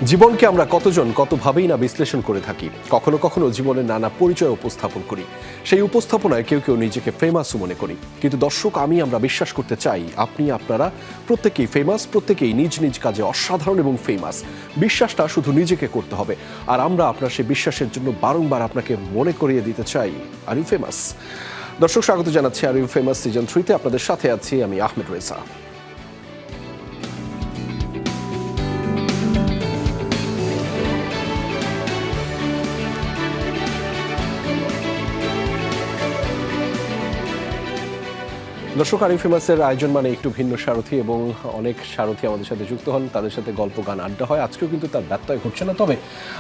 জীবনকে আমরা কতজন কতভাবেই না বিশ্লেষণ করে থাকি, কখনো কখনো জীবনের নানা পরিচয় উপস্থাপন করি। সেই উপস্থাপনায় কেউ কেউ নিজেকে ফেমাসও মনে করি, কিন্তু দর্শক আমরা বিশ্বাস করতে চাই আপনারা প্রত্যেকেই ফেমাস, প্রত্যেকেই নিজ নিজ কাজে অসাধারণ এবং ফেমাস। বিশ্বাসটা শুধু নিজেকে করতে হবে, আর আমরা আপনার সেই বিশ্বাসের জন্য বারংবার আপনাকে মনে করিয়ে দিতে চাই আর ইউ ফেমাস। দর্শক, স্বাগত জানাচ্ছি আর ইউ ফেমাস সিজন 3-তে। আপনাদের সাথে আছি আমি আহমেদ রেজা। দর্শক, আর ইউ ফেমাসের আয়োজন মানে একটু ভিন্ন সারথি, এবং অনেক সারথি আমাদের সাথে যুক্ত হন, তাদের সাথে গল্প গান আড্ডা হয়। আজকেও কিন্তু তার ব্যত্যয় ঘটছে না, তবে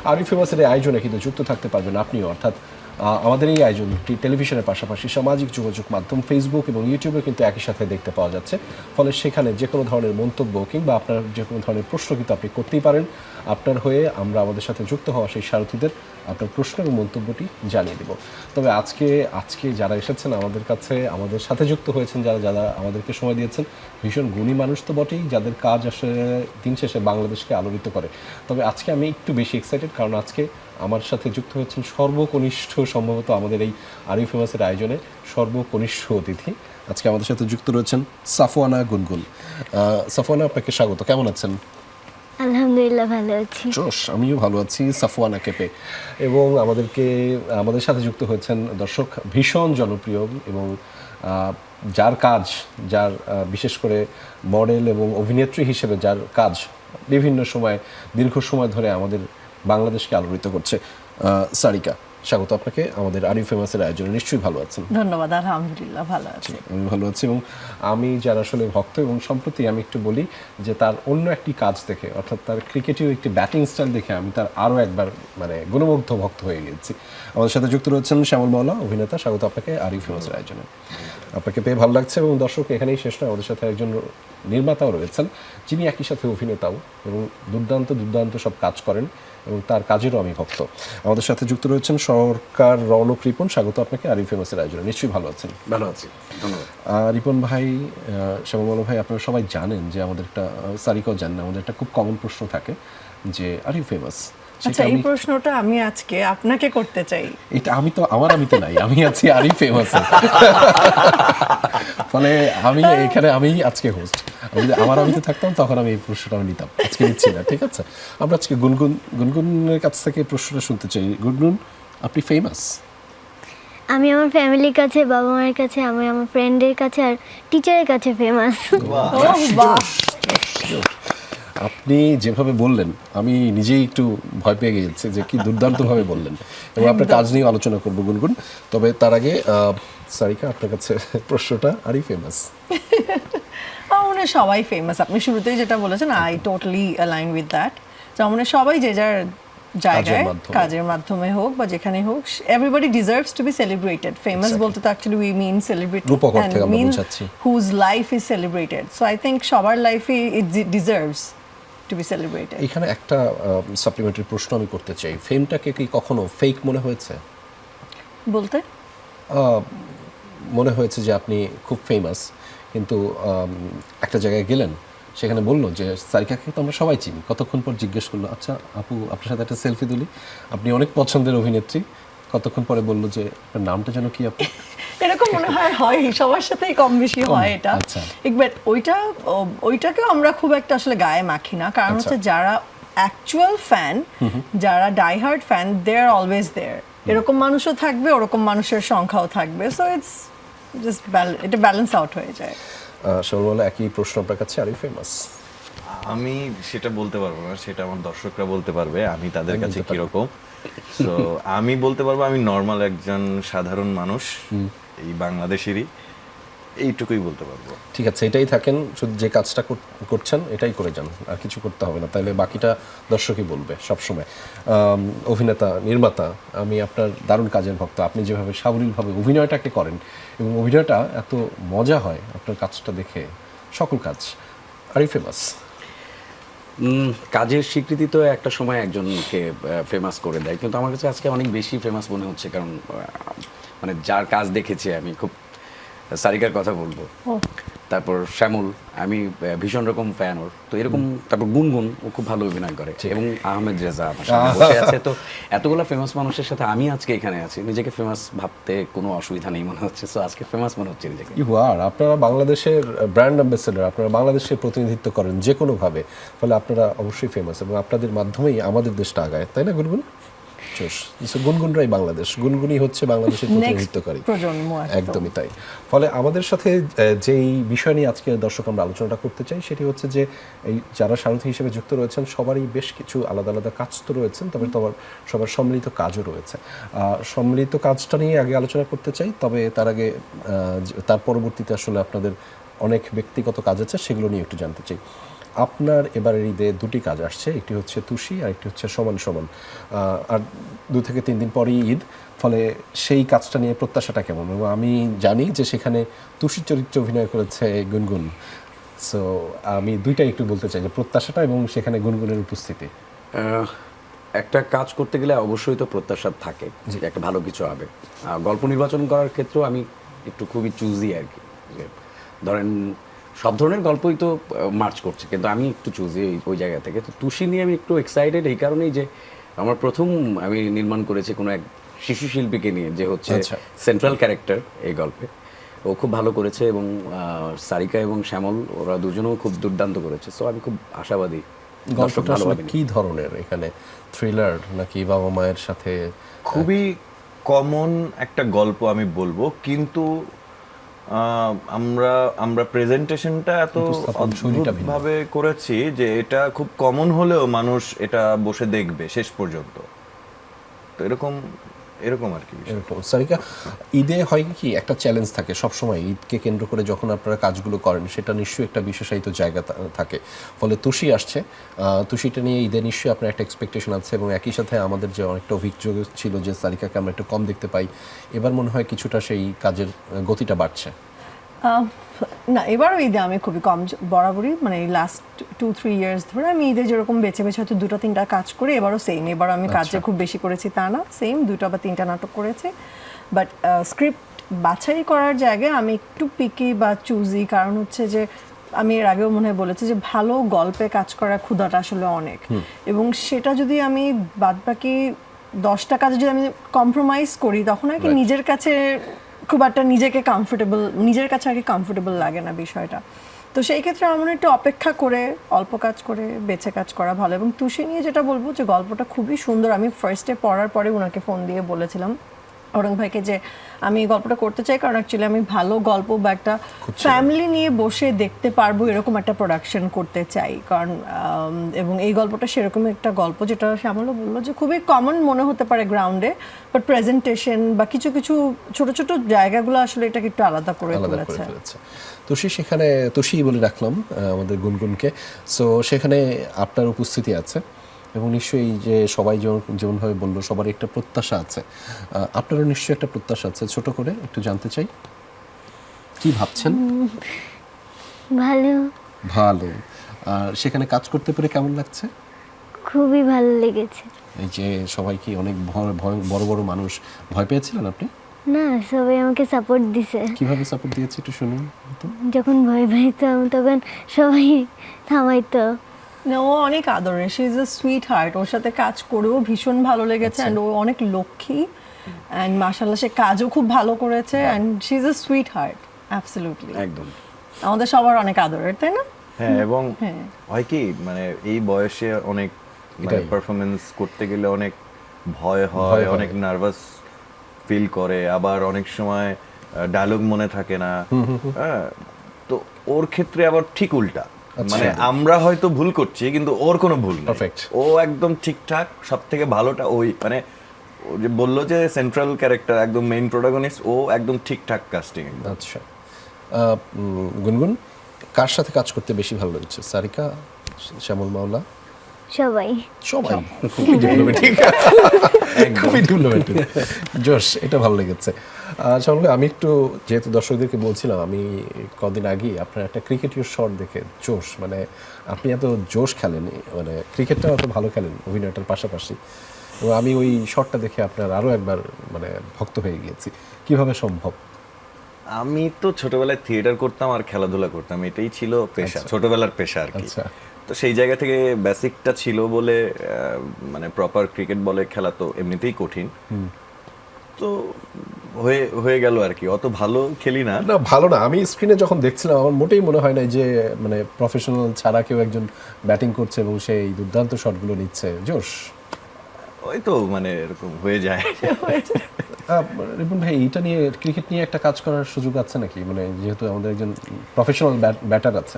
আর ইউ ফেমাসের এই আয়োজনে কিন্তু যুক্ত থাকতে পারবেন আপনিও। অর্থাৎ আমাদের এই আয়োজনটি টেলিভিশনের পাশাপাশি সামাজিক যোগাযোগ মাধ্যম ফেসবুক এবং ইউটিউবে কিন্তু একই সাথে দেখতে পাওয়া যাচ্ছে। ফলে সেখানে যে কোনো ধরনের মন্তব্য কিংবা আপনার যে কোনো ধরনের প্রশ্ন কিন্তু আপনি করতেই পারেন। আপনার হয়ে আমরা আমাদের সাথে যুক্ত হওয়া সেই সারথিদের আপনার প্রশ্ন এবং মন্তব্যটি জানিয়ে দেব। তবে আজকে যারা এসেছেন আমাদের কাছে, আমাদের সাথে যুক্ত হয়েছেন, যারা আমাদেরকে সময় দিয়েছেন, ভীষণ গুণী মানুষ তো বটেই, যাদের কাজ আসলে দিন শেষে বাংলাদেশকে আলোড়িত করে। তবে আজকে আমি একটু বেশি এক্সাইটেড, কারণ আজকে আমার সাথে যুক্ত হয়েছেন সর্বকনিষ্ঠ, সম্ভবত আমাদের এই আর ইউ ফেমাসের আয়োজনে সর্বকনিষ্ঠ অতিথি। আজকে আমাদের সাথে যুক্ত রয়েছেন সাফওয়ানা গুনগুন। সাফওয়ানা, আপনাকে স্বাগত। কেমন আছেন? আলহামদুলিল্লাহ, ভালো আছি। জোশ, আমিও ভালো আছি। সাফওয়ানা কেপে। এবং আমাদের সাথে যুক্ত হয়েছেন দর্শক ভীষণ জনপ্রিয় এবং যার বিশেষ করে মডেল এবং অভিনেত্রী হিসেবে যার কাজ বিভিন্ন সময় দীর্ঘ সময় ধরে আমাদের বাংলাদেশকে আলোড়িত করছে, সারিকা। স্বাগত আপনাকে আমাদের আর ইউ ফেমাসের আয়োজনে। নিশ্চয়ই ভালো আছেন? ধন্যবাদ, আলহামদুলিল্লাহ ভালো আছি। আমি ভালো আছি, এবং আমি যার আসলে ভক্ত, এবং সম্প্রতি আমি একটু বলি যে তার অন্য একটি কাজ দেখে, অর্থাৎ তার ক্রিকেটের একটি ব্যাটিং স্টাইল দেখে আমি তার আরও একবার গুণমুগ্ধ ভক্ত হয়ে গেছি। আমাদের সাথে যুক্ত রয়েছেন শ্যামল মাওলা, অভিনেতা। স্বাগত আপনাকে আর ইউ ফেমাসের আয়োজনে। আপনাকে পেয়ে ভালো লাগছে। এবং দর্শক, এখানেই শেষ নয়, আমাদের সাথে একজন নির্মাতাও রয়েছেন, যিনি একই সাথে অভিনেতাও, এবং দুর্দান্ত সব কাজ করেন, এবং তার কাজেরও আমি ভক্ত। আমাদের সাথে যুক্ত রয়েছেন সরকার রৌনক রিপন। স্বাগত আপনাকে আর ইউ ফেমাসের আয়োজনে। নিশ্চয়ই ভালো আছেন? ভালো আছি, ধন্যবাদ। রিপন ভাই, শ্যামল ভাই, আপনারা সবাই জানেন যে আমাদের একটা, সারিকাও জানেন, আমাদের একটা খুব কমন প্রশ্ন থাকে যে আর ইউ ফেমাস। আচ্ছা, এই প্রশ্নটা আমি আজকে আপনাকে করতে চাই। এটা আমি তো নাই, আমি আছি আর ইউ ফেমাসে। ফলে আমি আজকে হোস্ট। আমিতে থাকতাম তখন আমি এই প্রশ্নটা নিতাম, আজকে নিচ্ছি না। ঠিক আছে, আমরা আজকে গুনগুনের কাছ থেকে প্রশ্নটা শুনতে চাই। গুনগুন, আপনি ফেমাস? আমি আমার ফ্যামিলির কাছে, বাবা মায়ের কাছে, আমি আমার ফ্রেন্ডের কাছে আর টিচারের কাছে ফেমাস। আপনি যেভাবে বললেন আমি নিজেই একটু ভয় পেয়ে গেছি যে কি দুর্দান্তভাবে বললেন, এবং আপনার কাজ নিয়ে আলোচনা করবো গুনগুন। তবে তার আগে সারিকা, আপনার কাছে প্রশ্নটা, আর ইউ ফেমাস? মানে সবাই ফেমাস। আপনি শুরুতেই যেটা বলেছেন, I totally align with that. যেমন সবাই যে যার জায়গায় কাজের মাধ্যমে হোক বা যেখানে হোক, everybody deserves to be celebrated. Famous বলতে তো অ্যাকচুয়ালি উই মিন সেলিব্রিটি, রূপকথা থেকে আমরা বোঝাচ্ছি whose life is celebrated. So I think সবার লাইফই it deserves to be celebrated. এখানে একটা সাপ্লিমেন্টারি প্রশ্ন আমি করতে চাই। ফেমটাকে কি কখনো ফেক মনে হয়েছে? বলতে মনে হয়েছে যে আপনি খুব ফেমাস, কিন্তু একটা জায়গায় গেলেন, সেখানে বললো যে সারিকাকে তো আমরা সবাই চিনি, কতক্ষণ পর জিজ্ঞেস করলো, আচ্ছা আপু, আপনার সাথে একটা সেলফি তুলি, আপনি অনেক পছন্দের অভিনেত্রী, কতক্ষণ পরে বললো যে আপনার নামটা যেন কি আপু? এরকম মনে হয় সবার সাথেই কম বেশি হয় এটা। বাট ওইটাকেও আমরা খুব একটা আসলে গায়ে মাখি না, কারণ হচ্ছে যারা অ্যাকচুয়াল ফ্যান, যারা diehard fan, they are always there. এরকম মানুষও থাকবে, ওরকম মানুষের সংখ্যাও থাকবে। সো ইটস জাস্ট এটা ব্যালেন্স আউট হয়ে যায়। সরওয়ালা, একই প্রশ্ন আপনার কাছে, আর ইউ ফেমাস? আমি সেটা বলতে পারবো না, সেটা আমার দর্শকরা বলতে পারবে আমি তাদের কাছে কিরকম। সো আমি বলতে পারবো আমি নর্মাল একজন সাধারণ মানুষ, এই বাংলাদেশেরই, এইটুকুই বলতে পারবো। ঠিক আছে, এটাই থাকেন, শুধু যে কাজটা করছেন এটাই করে যান, আর কিছু করতে হবে না, তাহলে বাকিটা দর্শকই বলবে সবসময়। অভিনেতা, নির্মাতা, আমি আপনার দারুণ কাজের ভক্ত। আপনি যেভাবে সাবলীলভাবে অভিনয়টাকে করেন, এবং অভিনয়টা এত মজা হয় আপনার কাজটা দেখে, সকল কাজ। Are you famous? কাজের স্বীকৃতি তো একটা সময় একজনকে ফেমাস করে দেয়, কিন্তু আমার কাছে আজকে অনেক বেশি ফেমাস মনে হচ্ছে, কারণ মানে যার কাজ দেখেছি আমি খুব সারিকার কথা বলবো, তারপর শ্যামল, আমি ভীষণ রকম ফ্যান ওর, তো এরকম, তারপর গুনগুন, ও খুব ভালো অভিনয় করে, এবং আহমেদ রেজা আমার সামনে বসে আছে। তো এতগুলো ফেমাস মানুষের সাথে আমি আজকে এখানে আছি, নিজেকে ফেমাস ভাবতে কোনো অসুবিধা নেই মনে হচ্ছে। সো আজকে ফেমাস মনে হচ্ছে নিজেকে। ইউ আর, আপনারা বাংলাদেশের ব্র্যান্ড অ্যাম্বাসেডর, আপনারা বাংলাদেশের প্রতিনিধিত্ব করেন যে কোনোভাবে, ফলে আপনারা অবশ্যই ফেমাস, এবং আপনাদের মাধ্যমেই আমাদের দেশটা আগায়, তাই না গুনগুন? গুনগুনরাই বাংলাদেশ, গুনগুনই হচ্ছে বাংলাদেশের প্রতিনিধিত্বকারী, প্রজন্ম একদমই তাই। ফলে আমাদের সাথে যেই বিষয় নিয়ে আজকে দর্শক আমরা আলোচনাটা করতে চাই সেটি হচ্ছে যে এই যারা সারথী হিসেবে যুক্ত রয়েছেন সবারই বেশ কিছু আলাদা আলাদা কাজ তো রয়েছেন, তবে সবার সম্মিলিত কাজও রয়েছে। সম্মিলিত কাজটা নিয়ে আগে আলোচনা করতে চাই, তবে তার আগে তার পরবর্তীতে আসলে আপনাদের অনেক ব্যক্তিগত কাজ আছে, সেগুলো নিয়ে একটু জানতে চাই। আপনার এবারের ঈদে দুটি কাজ আসছে, একটি হচ্ছে তুষি আর একটি হচ্ছে সমান সমান, আর 2 থেকে 3 দিন পরেই ঈদ, ফলে সেই কাজটা নিয়ে প্রত্যাশাটা কেমন? এবং আমি জানি যে সেখানে তুষির চরিত্রে অভিনয় করেছে গুনগুন, সো আমি দুইটাই একটু বলতে চাই যে প্রত্যাশাটা এবং সেখানে গুনগুনের উপস্থিতি। একটা কাজ করতে গেলে অবশ্যই তো প্রত্যাশা থাকে যে একটা ভালো কিছু হবে। গল্প নির্বাচন করার ক্ষেত্রেও আমি একটু খুবই চুজি আর কি, যে ধরেন সব ধরনের গল্পই তো মার্চ করছে, কিন্তু আমি একটু চুজি ওই জায়গা থেকে। তো তুষি নিয়ে আমি একটু এক্সাইটেড এই কারণেই যে আমার প্রথম আমি নির্মাণ করেছি কোনো এক শিশু শিল্পীকে নিয়ে, যে হচ্ছে সেন্ট্রাল ক্যারেক্টার এই গল্পে। ও খুব ভালো করেছে, এবং সারিকা এবং শ্যামল ওরা দুজনেও খুব দুর্দান্ত করেছে। সো আমি খুব আশাবাদী। গল্পটা আসলে কি ধরনের? এখানে থ্রিলার নাকি বাবা মায়ের সাথে? খুবই কমন একটা গল্প আমি বলবো, কিন্তু আমরা প্রেজেন্টেশনটা এত অদ্ভুতভাবে করেছি যে এটা খুব কমন হলেও মানুষ এটা বসে দেখবে শেষ পর্যন্ত। তো এরকম আর কি। এরকম সারিকা, ঈদে হয় কি একটা চ্যালেঞ্জ থাকে সবসময়, ঈদকে কেন্দ্র করে যখন আপনারা কাজগুলো করেন সেটা নিশ্চয়ই একটা বিশেষায়িত জায়গা থাকে। ফলে তুষি আসছে, তুষিটা নিয়ে ঈদে নিশ্চয়ই আপনার একটা এক্সপেকটেশন আছে, এবং একই সাথে আমাদের যে অনেকটা অভিযোগ ছিল যে সারিকাকে আমরা একটু কম দেখতে পাই, এবার মনে হয় কিছুটা সেই কাজের গতিটা বাড়ছে। না, এবারও ঈদে আমি খুবই কম, বরাবরই মানে লাস্ট 2-3 ইয়ার্স ধরে আমি ঈদে যেরকম বেছে বেছে হয়তো 2-3টা কাজ করে, এবারও সেম। এবার আমি কাজে খুব বেশি করেছি তা না, সেম 2টা বা 3টা নাটক করেছি। বাট স্ক্রিপ্ট বাছাই করার জায়গায় আমি একটু পিকি বা চুজি, কারণ হচ্ছে যে আমি এর আগেও মনে হয় বলেছি যে ভালো গল্পে কাজ করার ক্ষুধাটা আসলে অনেক, এবং সেটা যদি আমি বাদবাকি 10টা কাজে যদি আমি কম্প্রোমাইজ করি তখন আর কি নিজের কাছে খুব একটা নিজের কাছে আর কি কমফোর্টেবল লাগে না বিষয়টা। তো সেই ক্ষেত্রে আমার মনে হয় একটু অপেক্ষা করে অল্প কাজ করে বেছে কাজ করা ভালো। এবং তুষি নিয়ে যেটা বলবো যে গল্পটা খুবই সুন্দর। আমি ফার্স্টে পড়ার পরে ওনাকে ফোন দিয়ে বলেছিলাম, অরং ভাইকে, যে আমি এই গল্পটা করতে চাই, কারণ অ্যাকচুয়ালি আমি ভালো গল্প বা একটা ফ্যামিলি নিয়ে বসে দেখতে পারবো এরকম একটা প্রোডাকশন করতে চাই। কারণ এবং এই গল্পটা সেরকম একটা গল্প যেটা শ্যামলও বললো যে খুবই কমন মনে হতে পারে গ্রাউন্ডে, বাট প্রেজেন্টেশন বা কিছু কিছু ছোট ছোট জায়গাগুলো আসলে এটাকে একটু আলাদা করে তুলেছে। তুষি, সেখানে তুষি বলে রাখলাম আমাদের গুনগুনকে। সো সেখানে আপনার উপস্থিতি আছে, এবং নিশ্চয়ই যে সবাই যেমনভাবে বললো সবার একটা প্রত্যাশা আছে, আপনারও নিশ্চয়ই একটা প্রত্যাশা আছে। ছোট করে একটু জানতে চাই, কি ভাবছেন? ভালো। ভালো। আর সেখানে কাজ করতে পেরে কেমন লাগছে? খুবই ভালো লেগেছে। এই যে সবাই কি অনেক বড় বড় মানুষ, ভয় পেয়েছিলেন আপনি? না, সবাই আমাকে সাপোর্ট দিছে। কিভাবে সাপোর্ট দিয়েছে একটু শুনুন তো। যখন ভয় পাইতাম তখন সবাই থামাইতো। না, ও অনেক আদরের, she is a sweetheart. ওর সাথে কাজ করেও ভীষণ ভালো লেগেছে, অ্যান্ড ও অনেক লক্ষ্মী, অ্যান্ড মাশাআল্লাহ সে কাজও খুব ভালো করেছে, and she is a sweet heart, absolutely. একদম আমাদের সবার অনেক আদরের, তাই না? হ্যাঁ, এবং হয় কি মানে এই বয়সে অনেক পারফরমেন্স করতে গেলে অনেক ভয় হয়, অনেক নার্ভাস ফিল করে, আবার অনেক সময় ডায়লগ মনে থাকে না। হ্যাঁ, তো ওর ক্ষেত্রে আবার ঠিক উল্টা, মানে আমরা হয়তো ভুল করছি কিন্তু ওর কোনো ভুল নেই, ও একদম ঠিকঠাক। সব থেকে ভালোটা ওই, মানে ও যে বললো যে সেন্ট্রাল ক্যারেক্টার একদম মেইন প্রোটাগনিস্ট, ও একদম ঠিকঠাক কাস্টিং। আচ্ছা, গুনগুন, কার সাথে কাজ করতে বেশি ভালো লেগেছে? সারিকা, শ্যামল মাওলা? সবাই। খুবই ডিপ্লোম্যাটিক, খুবই ডিপ্লোম্যাটিক। জোশ, এটা ভালো লেগেছে। শ্যামল, আমি একটু যেহেতু দর্শকদেরকে বলছিলাম, আমি কদিন আগে আপনার একটা ক্রিকেটীয় শট দেখে জোশ, মানে আপনি এত জোশ খেলেন, মানে ক্রিকেটটাও এত ভালো খেলেন অভিনয়টার পাশাপাশি, এবং আমি ওই শটটা দেখে আপনার আরও একবার মানে ভক্ত হয়ে গিয়েছি। কিভাবে সম্ভব? আমি তো ছোটবেলায় থিয়েটার করতাম আর খেলাধুলা করতাম, এটাই ছিল পেশা, ছোটবেলার পেশা আর কি। আচ্ছা। তো সেই জায়গা থেকে বেসিকটা ছিল বলে মানে প্রপার ক্রিকেট বলে খেলা তো এমনিতেই কঠিন, তো হয়ে হয়ে গেল আর কি। অত ভালো খেলি না। না ভালো না, আমি স্ক্রিনে যখন দেখছিলাম আমার মোটেই মনে হয় না যে মানে প্রফেশনাল ছাড়া কেউ একজন ব্যাটিং করছে এবং সেই দুর্দান্ত শটগুলো নিচ্ছে। জোশ। ওই তো মানে এরকম হয়ে যায়। রিপন ভাই, এটা নিয়ে ক্রিকেট নিয়ে একটা কাজ করার সুযোগ আছে নাকি, মানে যেহেতু আমাদের একজন প্রফেশনাল ব্যাটার আছে?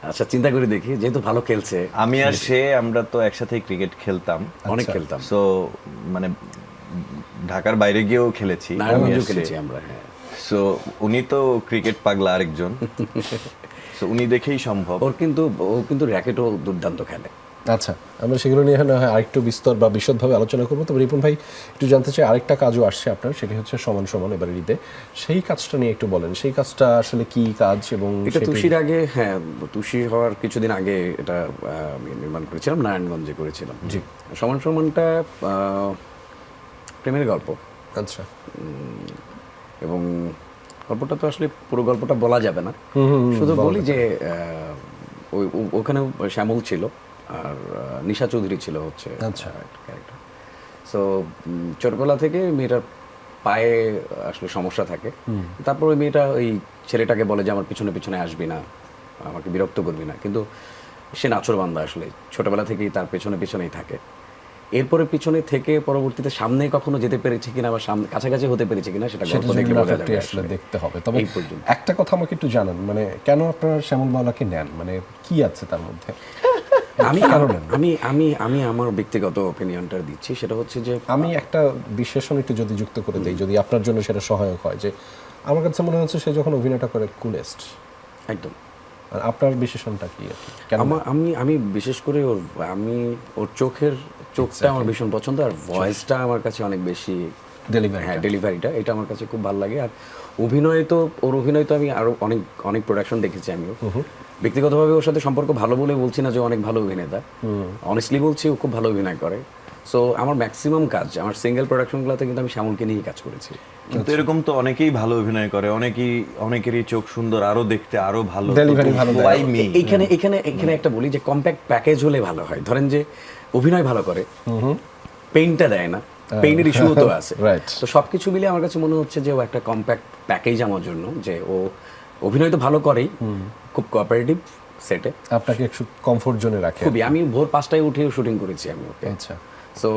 আচ্ছা, চিন্তা করে দেখি, যেহেতু ভালো খেলছে। আমি আর সে আমরা তো একসাথেই ক্রিকেট খেলতাম, অনেক খেলতাম। সো মানে ঢাকার বাইরে গিয়েও খেলেছি, নারায়ণগঞ্জেও খেলেছি আমরা, হ্যাঁ। সো উনি তো ক্রিকেট পাগলা আরেকজন, সো উনি দেখেই সম্ভব। ও কিন্তু র্যাকেটও দুর্দান্ত খেলে। আচ্ছা, আমরা সেগুলো নিয়ে না হয় আরেকটু বিস্তর বা বিশদভাবে আলোচনা করবো। তবে রিপন ভাই, একটু জানতে চাই আরেকটা কাজও আসছে আপনার, সেটি হচ্ছে সমান সমান এবারে ঈদে, সেই কাজটা নিয়ে একটু বলেন। সেই কাজটা আসলে কি কাজ এবং এটা তুষির আগে, হ্যাঁ, তুষি হওয়ার কিছুদিন আগে এটা আমি নির্মাণ করেছিলাম, নারায়ণগঞ্জে করেছিলাম। জি। সমান সমানটা প্রেমের গল্প। আচ্ছা। এবং গল্পটা তো আসলে পুরো গল্পটা বলা যাবে না, শুধু বলি যে ওখানে শ্যামল ছিল আর নিশা চৌধুরী ছিল হচ্ছে আচ্ছা। ক্যারেক্টার। সো ছোটবেলা থেকে মেয়েটার পায়ে আসলে সমস্যা থাকে। তারপর ওই মেয়েটা ওই ছেলেটাকে বলে যে আমার পিছনে পিছনে আসবি না, আমাকে বিরক্ত করবি না, কিন্তু সে নাছোড়বান্দা, আসলে ছোটবেলা থেকেই তার পেছনে পিছনেই থাকে। এরপরে পিছনে থেকে পরবর্তীতে সামনে কখনো যেতে পেরেছে কিনা বা সামনে কাছাকাছি হতে পেরেছে কিনা সেটা গল্প দেখে বোঝা যাবে আসলে দেখতে হবে। তবে এই পর্যন্ত একটা কথা আমাকে একটু জানান, মানে কেন আপনারা শ্যামল মাওলাকে নেন, মানে কি আছে তার মধ্যে? আমি আমার ব্যক্তিগত ওপিনিয়নটা দিচ্ছি, সেটা হচ্ছে যে আমি একটা বিশেষণ একটু যদি যুক্ত করে দেই, যদি আপনার জন্য সেটা সহায়ক হয়, যে আমার কাছে মনে হচ্ছে সে যখন অভিনয়টা করে কুলেস্ট। একদম। আর আপনার বিশেষণটা কি আর কি? কেন? আমি বিশেষ করে ওর চোখটা আমার ভীষণ পছন্দ, আর ভয়েসটা আমার কাছে অনেক বেশি ডেলিভারি। হ্যাঁ, ডেলিভারিটা এটা আমার কাছে খুব ভালো লাগে। আর ওর অভিনয় তো আমি আরো অনেক প্রোডাকশন দেখেছি আমিও। ব্যক্তিগতভাবে ওর সাথে সম্পর্ক ভালো বলে বলছি না যে অনেক ভালো অভিনেতা, অনেস্টলি বলছি ও খুব ভালো অভিনয় করে। সো আমার ম্যাক্সিমাম কাজ, আমার সিঙ্গেল প্রোডাকশনগুলোতে কিন্তু আমি শ্যামলকে নিয়েই কাজ করেছি। কিন্তু এরকম তো অনেকেই ভালো অভিনয় করে, অনেকেরই চোখ সুন্দর, আরো দেখতে আরো ভালো, ডেলিভারি ভালো দেয়। Why me? এখানে একটা বলি যে কম্প্যাক্ট প্যাকেজ হলে ভালো হয়। ধরেন যে অভিনয় ভালো করে, পেইনটা দেয় না, পেইনের ইস্যুও তো আছে। Right. তো সবকিছু মিলে আমার কাছে মনে হচ্ছে যে ও একটা কম্প্যাক্ট প্যাকেজ আমার জন্য, যে ও অভিনয় তো ভালো করেই, খুব কোঅপারেটিভ সেটে, আপনাকে একটু কমফোর্ট জোনে রাখে। খুবই। আমি ভোর 5টায় উঠেও শুটিং করেছি আমি ওকে। আচ্ছা। সো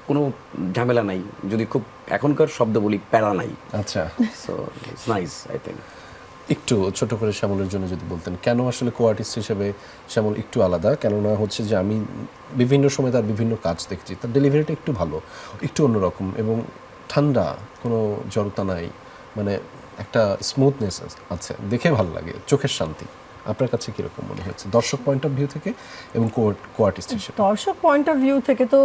কোনো ঝামেলা নাই, যদি খুব এখনকার শব্দ বলি প্যারা নাই। আচ্ছা। So it's nice, I think. একটু ছোট করে শ্যামলের জন্য যদি বলতেন, কেন আসলে কো-আর্টিস্ট হিসেবে শ্যামল একটু আলাদা? কেননা হচ্ছে যে আমি বিভিন্ন সময় তার বিভিন্ন কাজ দেখছি, তার ডেলিভারিটা একটু ভালো, একটু অন্যরকম এবং ঠান্ডা, কোনো জড়তা নাই, মানে একটা স্মুথনেস আছে, দেখে ভালো লাগে, চোখের শান্তি। আপনার কাছে কিরকম মনে হয়েছে দর্শক পয়েন্ট অফ ভিউ থেকে এবং কো-আর্টিস্ট হিসেবে? দর্শক পয়েন্ট অফ ভিউ থেকে তো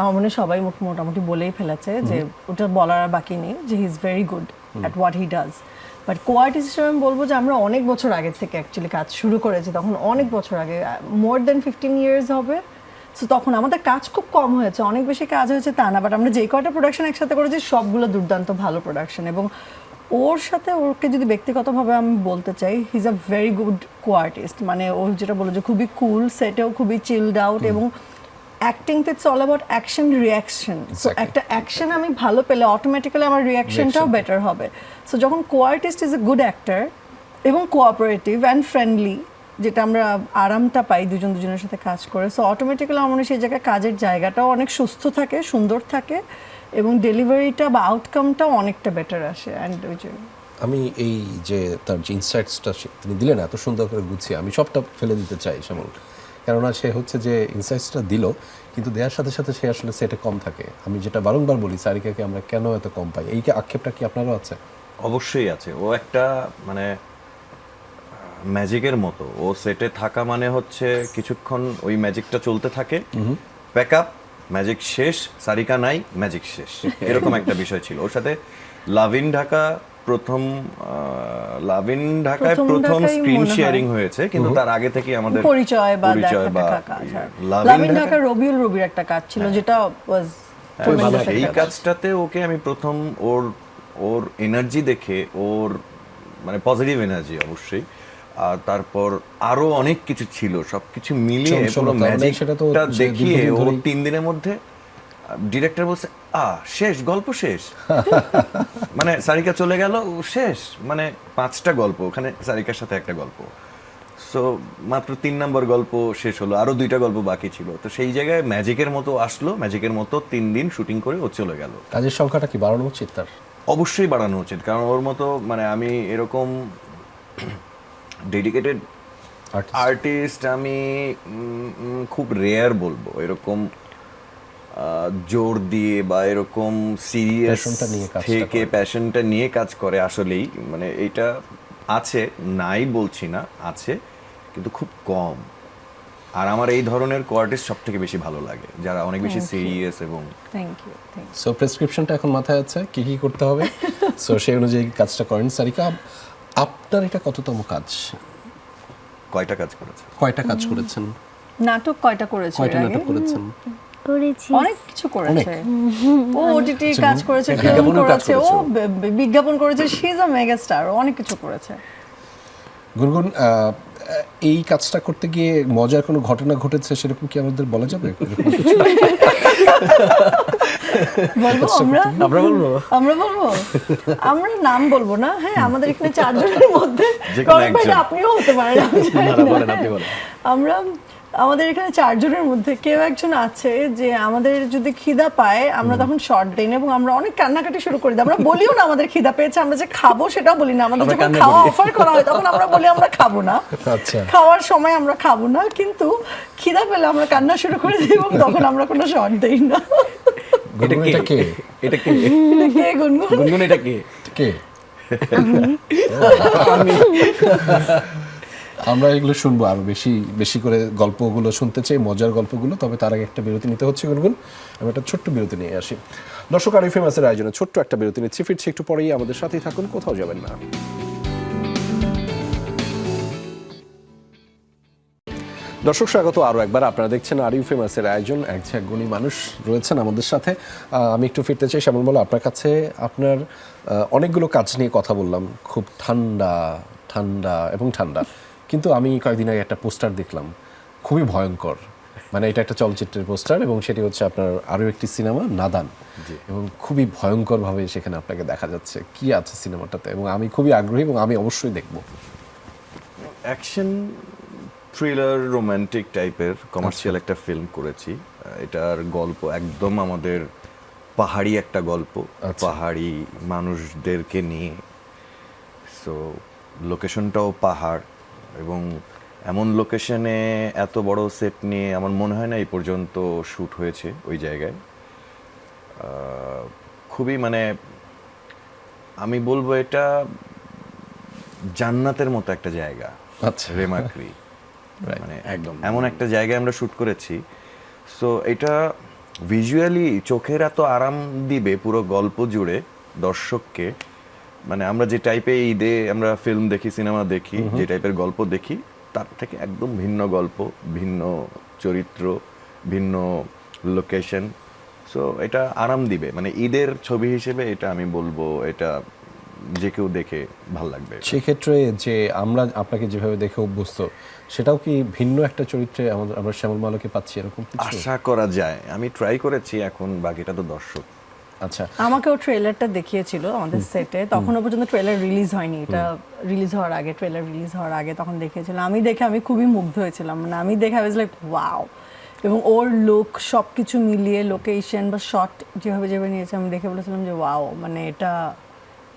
আমার মনে হয় সবাই মোটামুটি বলেই ফেলেছে যে ওটা বলার আর বাকি নেই, যে he is very good at what he does. But co-artist হিসেবে আমি বলবো যে আমরা অনেক বছর আগে থেকে অ্যাকচুয়ালি কাজ শুরু করেছি, তখন অনেক বছর আগে, মোর দেন 15 ইয়ার্স হবে। সো তখন আমাদের কাজ খুব কম হয়েছে, অনেক বেশি কাজ হয়েছে তা না, বাট আমরা যে কয়টা প্রোডাকশন একসাথে করেছি সবগুলো দুর্দান্ত ভালো প্রোডাকশন। এবং ওকে যদি ব্যক্তিগতভাবে আমি বলতে চাই, he is a very good co-artist. মানে ও যেটা বলো যে খুবই কুল, সেটেও খুবই চিলড আউট, এবং অ্যাক্টিং তো it's all about action reaction. So একটা অ্যাকশন আমি ভালো পেলে অটোমেটিক্যালি আমার রিয়াকশনটাও বেটার হবে। সো যখন কো-আর্টিস্ট ইজ এ গুড অ্যাক্টর এবং কোঅপারেটিভ অ্যান্ড ফ্রেন্ডলি, যেটা আমরা আরামটা পাই দুজনের সাথে কাজ করে, সো অটোমেটিক্যালি আমার মনে হয় সেই জায়গায় কাজের জায়গাটাও অনেক সুস্থ থাকে, সুন্দর থাকে, এবং ডেলিভারিটা বা আউটকামটাও অনেকটা বেটার আসে। অ্যান্ড ওই যে আমি এই যে তার যে ইনসাইটসটা তিনি দিলেন এত সুন্দর করে গুছিয়ে, আমি সবটা ফেলে দিতে চাই শ্যামল, কেননা সে হচ্ছে যে ইনসাইটসটা দিল, কিন্তু দেওয়ার সাথে সাথে সে আসলে সেটে কম থাকে। আমি যেটা বারংবার বলি, সারিকাকে আমরা কেন এত কম পাই, এই আক্ষেপটা কি আপনারও আছে? অবশ্যই আছে। ও একটা মানে ম্যাজিকের মতো, ও সেটে থাকা মানে হচ্ছে কিছুক্ষণ ওই ম্যাজিকটা চলতে থাকে, প্যাক আপ, ম্যাজিক শেষ, সারিকা নাই, ম্যাজিক শেষ, এরকম একটা বিষয় ছিল ওর সাথে। লাভ ইন ঢাকায় প্রথম স্ক্রিন শেয়ারিং হয়েছে, কিন্তু তার আগে থেকে আমাদের পরিচয় বা লাভ ইন ঢাকা রবিউল রবির একটা কাজ ছিল, যেটা ওয়াজ এই কাজটাতে ওকে আমি প্রথম ওর ওর এনার্জি দেখে, ওর মানে পজিটিভ এনার্জি অবশ্যই, আর তারপর আরো অনেক কিছু ছিল, সবকিছু মিলিয়ে পুরো সেটা তো ম্যাজিকটা যে দেখিয়ে দীর্ঘদিন ও ধরেই- 3 দিনের মধ্যে ডিরেক্টর বলছে শেষ, গল্প শেষ। মানে সারিকা চলে গেল, ও শেষ, মানে 5টা গল্প, ওখানে সারিকার সাথে একটা গল্প, সো মাত্র 3 নম্বর গল্প শেষ হলো, আরো 2টা গল্প বাকি ছিল। তো সেই জায়গায় ম্যাজিকের মতো আসলো, ম্যাজিকের মতো 3 দিন শুটিং করে ও চলে গেল। কাজের সংখ্যাটা কি বাড়ানো উচিত তার? অবশ্যই বাড়ানো উচিত, কারণ ওর মতো মানে আমি এরকম ডেডিকেটেড আর্টিস্ট আমি খুব রেয়ার বলবো, এরকম জোর দিয়ে বা এরকম সিরিয়াস Passionটা নিয়ে কাজটা থেকে করে। প্যাশনটা নিয়ে কাজ করে আসলেই, মানে এটা আছে, নাই বলছি না, আছে, কিন্তু খুব কম। আর আমার এই ধরনের কোয়ার্টিস্ট সব থেকে বেশি ভালো লাগে, যারা অনেক বেশি সিরিয়াস এবং থ্যাংক ইউ। সো প্রেসক্রিপশনটা এখন মাথায় আছে কি কি করতে হবে, সো সেই অনুযায়ী কাজটা করেন। সারিকা, আপনার এটা কততম কাজ? কয়টা কাজ করেছে? কয়টা কাজ করেছেন? নাটক কয়টা করেছে? কয়টা এর আগে? নাটক করেছেন? করেছি। অনেক কিছু করেছে। ও ওটিটি কাজ করেছে, ফিল্ম বিজ্ঞাপনেও কাজ করেছে, ও করেছে ও। বিজ্ঞাপন করেছে, she is a mega star, অনেক কিছু করেছে। গুনগুন, এই কাজটা করতে গিয়ে মজার কোনো ঘটনা ঘটেছে সেরকম কি আমাদের বলা যাবে? এরকম কিছু? বলবো আমরা? আমরা বলবো আমরা বলবো? আমরা নাম বলবো না, হ্যাঁ, আমাদের এখানে 4 জনের মধ্যে যে কোনো রনি ভাই, একজন। আপনিও হতে পারেন, আমি জানি না, না। বলেন, আপনি বলেন। আমরা আমাদের এখানে 4 জনের মধ্যে কেউ একজন আছে যে আমাদের যদি খিদা পায় আমরা তখন শর্ট দিই না, এবং আমরা অনেক কান্নাকাটি শুরু করে দিই। আমরা বলিও না আমাদের খিদা পেয়েছে, আমরা যে খাবো সেটাও বলি না। আমাদের আমরা যখন কান্না খাওয়া করি। অফার করা হয় তখন আমরা বলি আমরা খাবো না, আচ্ছা। খাওয়ার সময় আমরা খাবো না, কিন্তু খিদা পেলে আমরা কান্না শুরু করে দিই এবং তখন আমরা কোনো শর্ট দেই না। গুনগুন, এটা কে? এটা কে? কে গুনগুন? গুনগুন এটা কে? কে? আমরা এগুলো শুনবো, আরো বেশি বেশি করে গল্পগুলো শুনতে চাই, মজার গল্পগুলো। তবে তার আগে একটা বিরতি নিতে হচ্ছে গুনগুন, আমি একটা ছোট্ট বিরতি নিয়ে আসি। দর্শক, আর ফেমাসের আয়োজনে ছোট্ট একটা বিরতি নিচ্ছি, ফিরছি একটু পরেই, আমাদের সাথেই থাকুন, কোথাও যাবেন না। দর্শক, স্বাগত আরও একবার। আপনারা দেখছেন আর ইউ ফেমাসের আয়োজন, এক গুণী মানুষ রয়েছেন আমাদের সাথে। আমি একটু ফিরতে চাই শ্যামল বলো, আপনার কাছে আপনার অনেকগুলো কাজ নিয়ে কথা বললাম, খুব ঠান্ডা ঠান্ডা এবং ঠান্ডা, কিন্তু আমি কয়েকদিন আগে একটা পোস্টার দেখলাম, খুবই ভয়ঙ্কর। মানে এটা একটা চলচ্চিত্রের পোস্টার এবং সেটি হচ্ছে আপনার আরও একটি সিনেমা নাদান, এবং খুবই ভয়ঙ্করভাবে সেখানে আপনাকে দেখা যাচ্ছে। কি আছে সিনেমাটাতে? এবং আমি খুবই আগ্রহী এবং আমি অবশ্যই দেখবো। অ্যাকশন থ্রিলার রোমান্টিক টাইপের কমার্শিয়াল একটা ফিল্ম করেছি। এটার গল্প একদম আমাদের পাহাড়ি একটা গল্প, পাহাড়ি মানুষদেরকে নিয়ে। সো লোকেশনটাও পাহাড়, এবং এমন লোকেশনে এত বড় সেট নিয়ে আমার মনে হয় না এই পর্যন্ত শ্যুট হয়েছে ওই জায়গায়। খুবই মানে আমি বলবো এটা জান্নাতের মতো একটা জায়গা। আচ্ছা। রেমাক্রি মানে একদম। এমন একটা জায়গায় আমরা শ্যুট করেছি। সো এটা ভিজুয়ালি চোখের এত আরাম দিবে পুরো গল্প জুড়ে দর্শককে। মানে আমরা যে টাইপের ঈদে আমরা ফিল্ম দেখি, সিনেমা দেখি, যে টাইপের গল্প দেখি, তার থেকে একদম ভিন্ন গল্প, ভিন্ন চরিত্র, ভিন্ন লোকেশন। সো এটা আরাম দিবে, মানে ঈদের ছবি হিসেবে এটা আমি বলবো এটা যে কেউ দেখে ভাল লাগবে। সেক্ষেত্রে যে আমরা আপনাকে যেভাবে দেখে অভ্যস্ত, সেটাও কি ভিন্ন একটা চরিত্রে আমরা শ্যামল মালাকে পাচ্ছি এরকম কিছু? আশা করা যায়, আমি ট্রাই করেছি, এখন বাকিটা তো দর্শক। আচ্ছা। আমাকেও ট্রেলারটা দেখিয়েছিল আমাদের সেটে, তখনও পর্যন্ত ট্রেলার রিলিজ হয়নি, এটা রিলিজ হওয়ার আগে, ট্রেলার রিলিজ হওয়ার আগে তখন দেখিয়েছিল। আমি দেখে আমি খুবই মুগ্ধ হয়েছিলাম, মানে আমি দেখে আই ওয়াজ লাইক ওয়াও। এবং ওর লুক সব কিছু মিলিয়ে, লোকেশন বা শট যেভাবে যেভাবে নিয়েছে, আমি দেখে বলেছিলাম যে ওয়াও, মানে এটা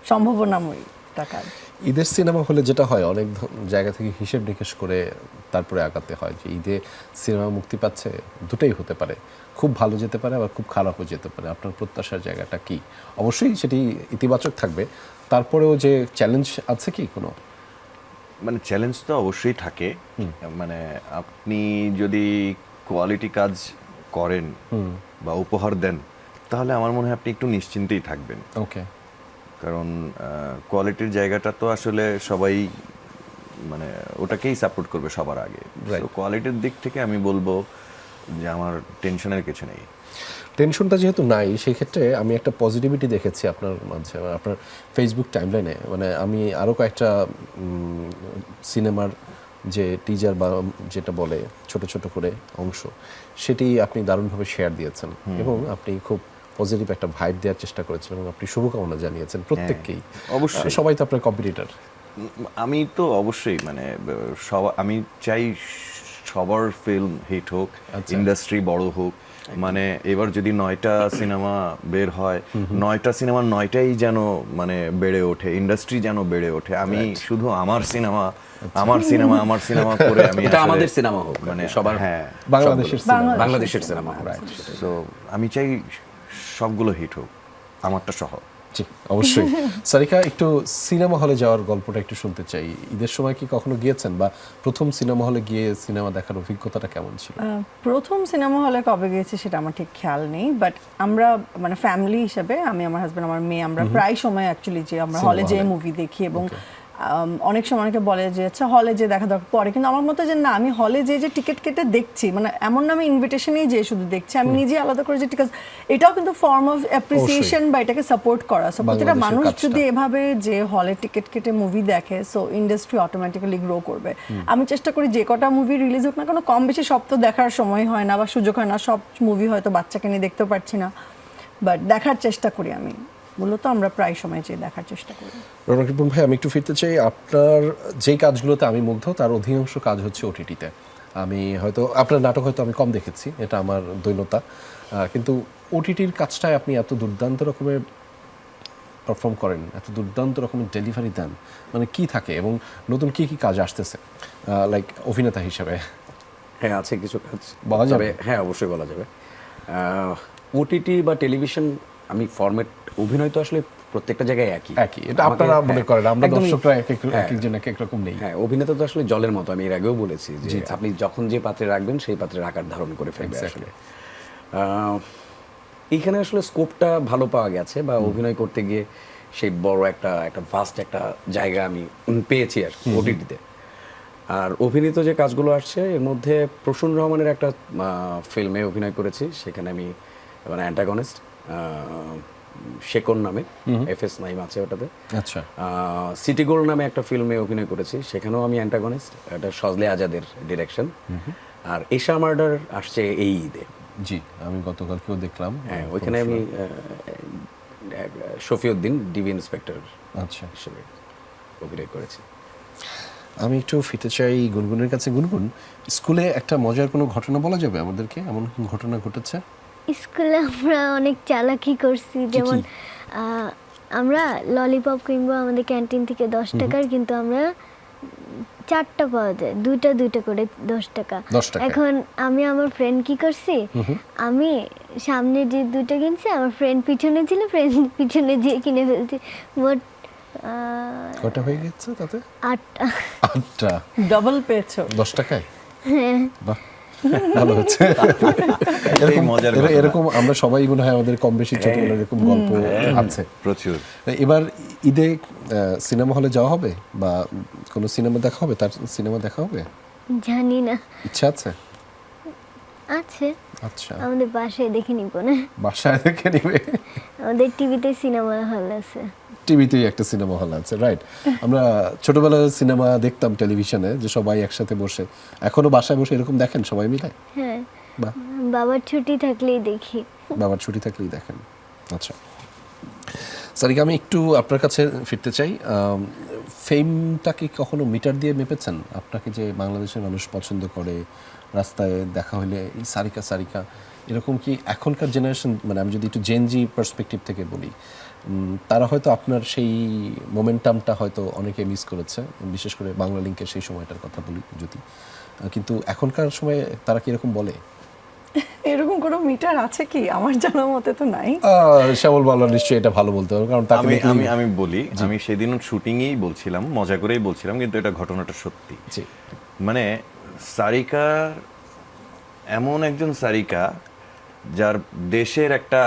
সম্ভাবনাময়ী একটা কাজ। ঈদের সিনেমা হলে যেটা হয়, অনেক জায়গা থেকে হিসেব নিকেশ করে তারপরে আগাতে হয় যে ঈদে সিনেমা মুক্তি পাচ্ছে, দুটোই হতে পারে, খুব ভালো যেতে পারে আবার খুব খারাপও যেতে পারে। আপনার প্রত্যাশার জায়গাটা কি? অবশ্যই সেটি ইতিবাচক থাকবে, তারপরেও যে চ্যালেঞ্জ আছে কি কোনো? মানে চ্যালেঞ্জ তো অবশ্যই থাকে। মানে আপনি যদি কোয়ালিটি কাজ করেন বা উপহার দেন, তাহলে আমার মনে হয় আপনি একটু নিশ্চিন্তেই থাকবেন। ওকে। কারণ কোয়ালিটির জায়গাটা তো আসলে সবাই মানে ওটাকেই সাপোর্ট করবে সবার আগে। Right. তো কোয়ালিটির দিক থেকে আমি বলবো যে আমার টেনশনের কিছু নেই। টেনশনটা যেহেতু নাই সেই ক্ষেত্রে আমি একটা পজিটিভিটি দেখেছি আপনার মাঝে, আপনার ফেসবুক টাইমলাইনে। মানে আমি আরও কয়েকটা সিনেমার যে টিজার বা যেটা বলে ছোট ছোট করে অংশ, সেটি আপনি দারুণভাবে শেয়ার দিয়েছেন এবং আপনি খুব পজিটিভ একটা ভাইব দেওয়ার চেষ্টা করেছেন এবং আপনি শুভকামনা জানিয়েছেন প্রত্যেককেই। অবশ্যই। সবাই তো আপনার কম্পিটিটর। আমি তো অবশ্যই মানে আমি চাই সবার ফিল্ম হিট হোক, ইন্ডাস্ট্রি বড় হোক। মানে এবার যদি 9টা সিনেমা বের হয়, 9টা সিনেমার 9টাই যেন মানে বেড়ে ওঠে, ইন্ডাস্ট্রি যেন বেড়ে ওঠে। আমি শুধু আমার সিনেমা করে আমি এটা আমাদের সিনেমা হোক, মানে সবার হ্যাঁ বাংলাদেশের সিনেমা হোক। তো আমি চাই সবগুলো হিট হোক, আমারটা সহ। জি অবশ্যই। সারিকা, একটু সিনেমা হলে যাওয়ার গল্পটা একটু শুনতে চাই। ঈদের সময় কি কখনো গিয়েছেন, বা প্রথম সিনেমা হলে গিয়ে সিনেমা দেখার অভিজ্ঞতাটা কেমন ছিল? প্রথম সিনেমা হলে কবে গিয়েছি সেটা আমার ঠিক খেয়াল নেই, বাট আমরা মানে ফ্যামিলি হিসেবে, আমি, আমার হাজব্যান্ড, আমার মেয়ে, আমরা প্রায় সময় অ্যাকচুয়ালি যে আমরা হলে যেয়ে মুভি দেখি। এবং অনেক সময় অনেকে বলে যে আচ্ছা হলে যে দেখা দরকার পরে, কিন্তু আমার মতে যে না, আমি হলে যে টিকিট কেটে দেখছি, মানে এমন না আমি ইনভিটেশনেই যে শুধু দেখছি, আমি নিজে আলাদা করে যে ঠিক আছে, এটাও কিন্তু ফর্ম অফ অ্যাপ্রিসিয়েশন বা এটাকে সাপোর্ট করা। সো প্রতিটা মানুষ যদি এভাবে যে হলে টিকিট কেটে মুভি দেখে, সো ইন্ডাস্ট্রি অটোমেটিক্যালি গ্রো করবে। আমি চেষ্টা করি যে কটা মুভি রিলিজ হোক না কেন, কম বেশি সব তো দেখার সময় হয় না বা সুযোগ হয় না, সব মুভি হয়তো বাচ্চাকে নিয়ে দেখতেও পারছি না, বাট দেখার চেষ্টা করি। আমি মূলত আমরা প্রায় সময় যে দেখার চেষ্টা করি। রৌনক রিপন ভাই, আমি একটু ফিরতে চাই। আপনার যেই কাজগুলোতে আমি মুগ্ধ, তার অধিকাংশ কাজ হচ্ছে ওটিটিতে। আমি হয়তো আপনার নাটক হয়তো আমি কম দেখেছি, এটা আমার দৈন্যতা, কিন্তু ওটিটির কাজটায় আপনি এত দুর্দান্ত রকমের পারফর্ম করেন, এত দুর্দান্ত রকমের ডেলিভারি দেন, মানে কি থাকে এবং নতুন কি কি কাজ আসতেছে লাইক অভিনেতা হিসেবে? হ্যাঁ, আছে কিছু কাজ বলা যাবে? হ্যাঁ, অবশ্যই বলা যাবে। ওটিটি বা টেলিভিশন, আমি ফরম্যাট, অভিনয় তো আসলে প্রত্যেকটা জায়গায় একই। এটা আপনারা মনে করেন, আমরা দর্শকরা একজন এক এক রকম নেই। হ্যাঁ, অভিনেতা তো আসলে জলের মতো, আমি এর আগেও বলেছি যে আপনি যখন যে পাত্রে রাখবেন সেই পাত্রের আকার ধারণ করে ফেলবে আসলে। এইখানে আসলে স্কোপটা ভালো পাওয়া গেছে, বা অভিনয় করতে গিয়ে সেই বড় একটা ভাস্ট একটা জায়গা আমি পেয়েছি আর ওটিটিতে। আর অভিনীত যে কাজগুলো আসছে এর মধ্যে প্রসূন রহমানের একটা ফিল্মে অভিনয় করেছি, সেখানে আমি মানে অ্যান্টাগনিস্ট, শেকন নামে, FS নাইম আছে ওটাতে। আচ্ছা। সিটি গোল্ড নামে একটা ফিল্মে অভিনয় করেছি, সেখানেও আমি অ্যান্টাগনিস্ট, এটা সজলে আজাদের ডিরেকশন। আর এশা মার্ডার আসছে এই ঈদে। জি, আমি গতকালকেও দেখলাম। হ্যাঁ, ওইখানে আমি শফিউদ্দিন ডিবি ইন্সপেক্টর আচ্ছা হিসেবে অভিনয় করেছি। আমি একটু ফিরতে চাই গুনগুনের কাছে। গুনগুন, স্কুলে একটা মজার কোনো ঘটনা বলা যাবে আমাদেরকে? এমন কোন ঘটনা ঘটেছে? স্কুলে আমরা অনেক চালাকি করছি, যেমন আমরা ললিপপ কিনবো আমাদের ক্যান্টিন থেকে 10 টাকার, কিন্তু আমরা 4টা পাওয়া যায়, দুইটা করে 10 টাকা। এখন আমি আমার ফ্রেন্ড কি করছি, আমি সামনে যে 2টা কিনছি, আমার ফ্রেন্ড পিছনে ছিল, ফ্রেন্ড পিছনে যেয়ে কিনে ফেলছি। মোট কয়টা হয়ে গেছে তাতে? 8টা। ডাবল পেয়েছো 10 টাকায়? বাহ, ভালো হচ্ছে। এরকম আমরা সবাই মনে হয় আমাদের কম বেশি ছোটবেলার এরকম গল্প আছে প্রচুর। এবার ঈদে সিনেমা হলে যাওয়া হবে বা কোনো সিনেমা দেখা হবে? তার সিনেমা দেখা হবে জানি না, ইচ্ছা আছে? আছে। আচ্ছা, আমাদের বাসায় দেখে নিব না? বাসায় দেখে নিবে? আমাদের টিভিতে সিনেমা হল আছে। টিভিতেই একটা সিনেমা হল আছে, রাইট। আমরা ছোটবেলায় সিনেমা দেখতাম টেলিভিশনে, যে সবাই একসাথে বসে। এখনো বাসায় বসে এরকম দেখেন সবাই মিলে? হ্যাঁ, বাহ, বাবার ছুটি থাকলেই দেখি। বাবার ছুটি থাকলেই দেখেন। আচ্ছা সারিকা, আমি একটু আপনার কাছে ফিরতে চাই। ফেমটা কি কখনো মিটার দিয়ে মেপেছেন? আপনাকে যে বাংলাদেশের মানুষ পছন্দ করে, রাস্তায় দেখা হলে এই সারিকা সারিকা, এরকম কি এখনকার জেনারেশন, মানে আমি যদি একটু জেনজি পার্সপেক্টিভ থেকে বলি, তারা হয়তো আপনার সেই মোমেন্টামটা হয়তো অনেকে মিস করেছে, বিশেষ করে বাংলা লিঙ্কের সেই সময়টার কথা বলি যদি, কিন্তু এখনকার সময়ে তারা কি এরকম বলে? এরকম কোনো মিটার আছে কি? আমার জানার মতে তো নাই। শ্যামল বাংলা নিশ্চয়ই এটা ভালো বলতে হবে, কারণ তাকে আমি বলি, আমি সেদিন শুটিংয়েই বলছিলাম, মজা করেই বলছিলাম, কিন্তু এটা ঘটনাটা সত্যি। মানে সারিকা এমন একজন সারিকা, যার দেশের একটা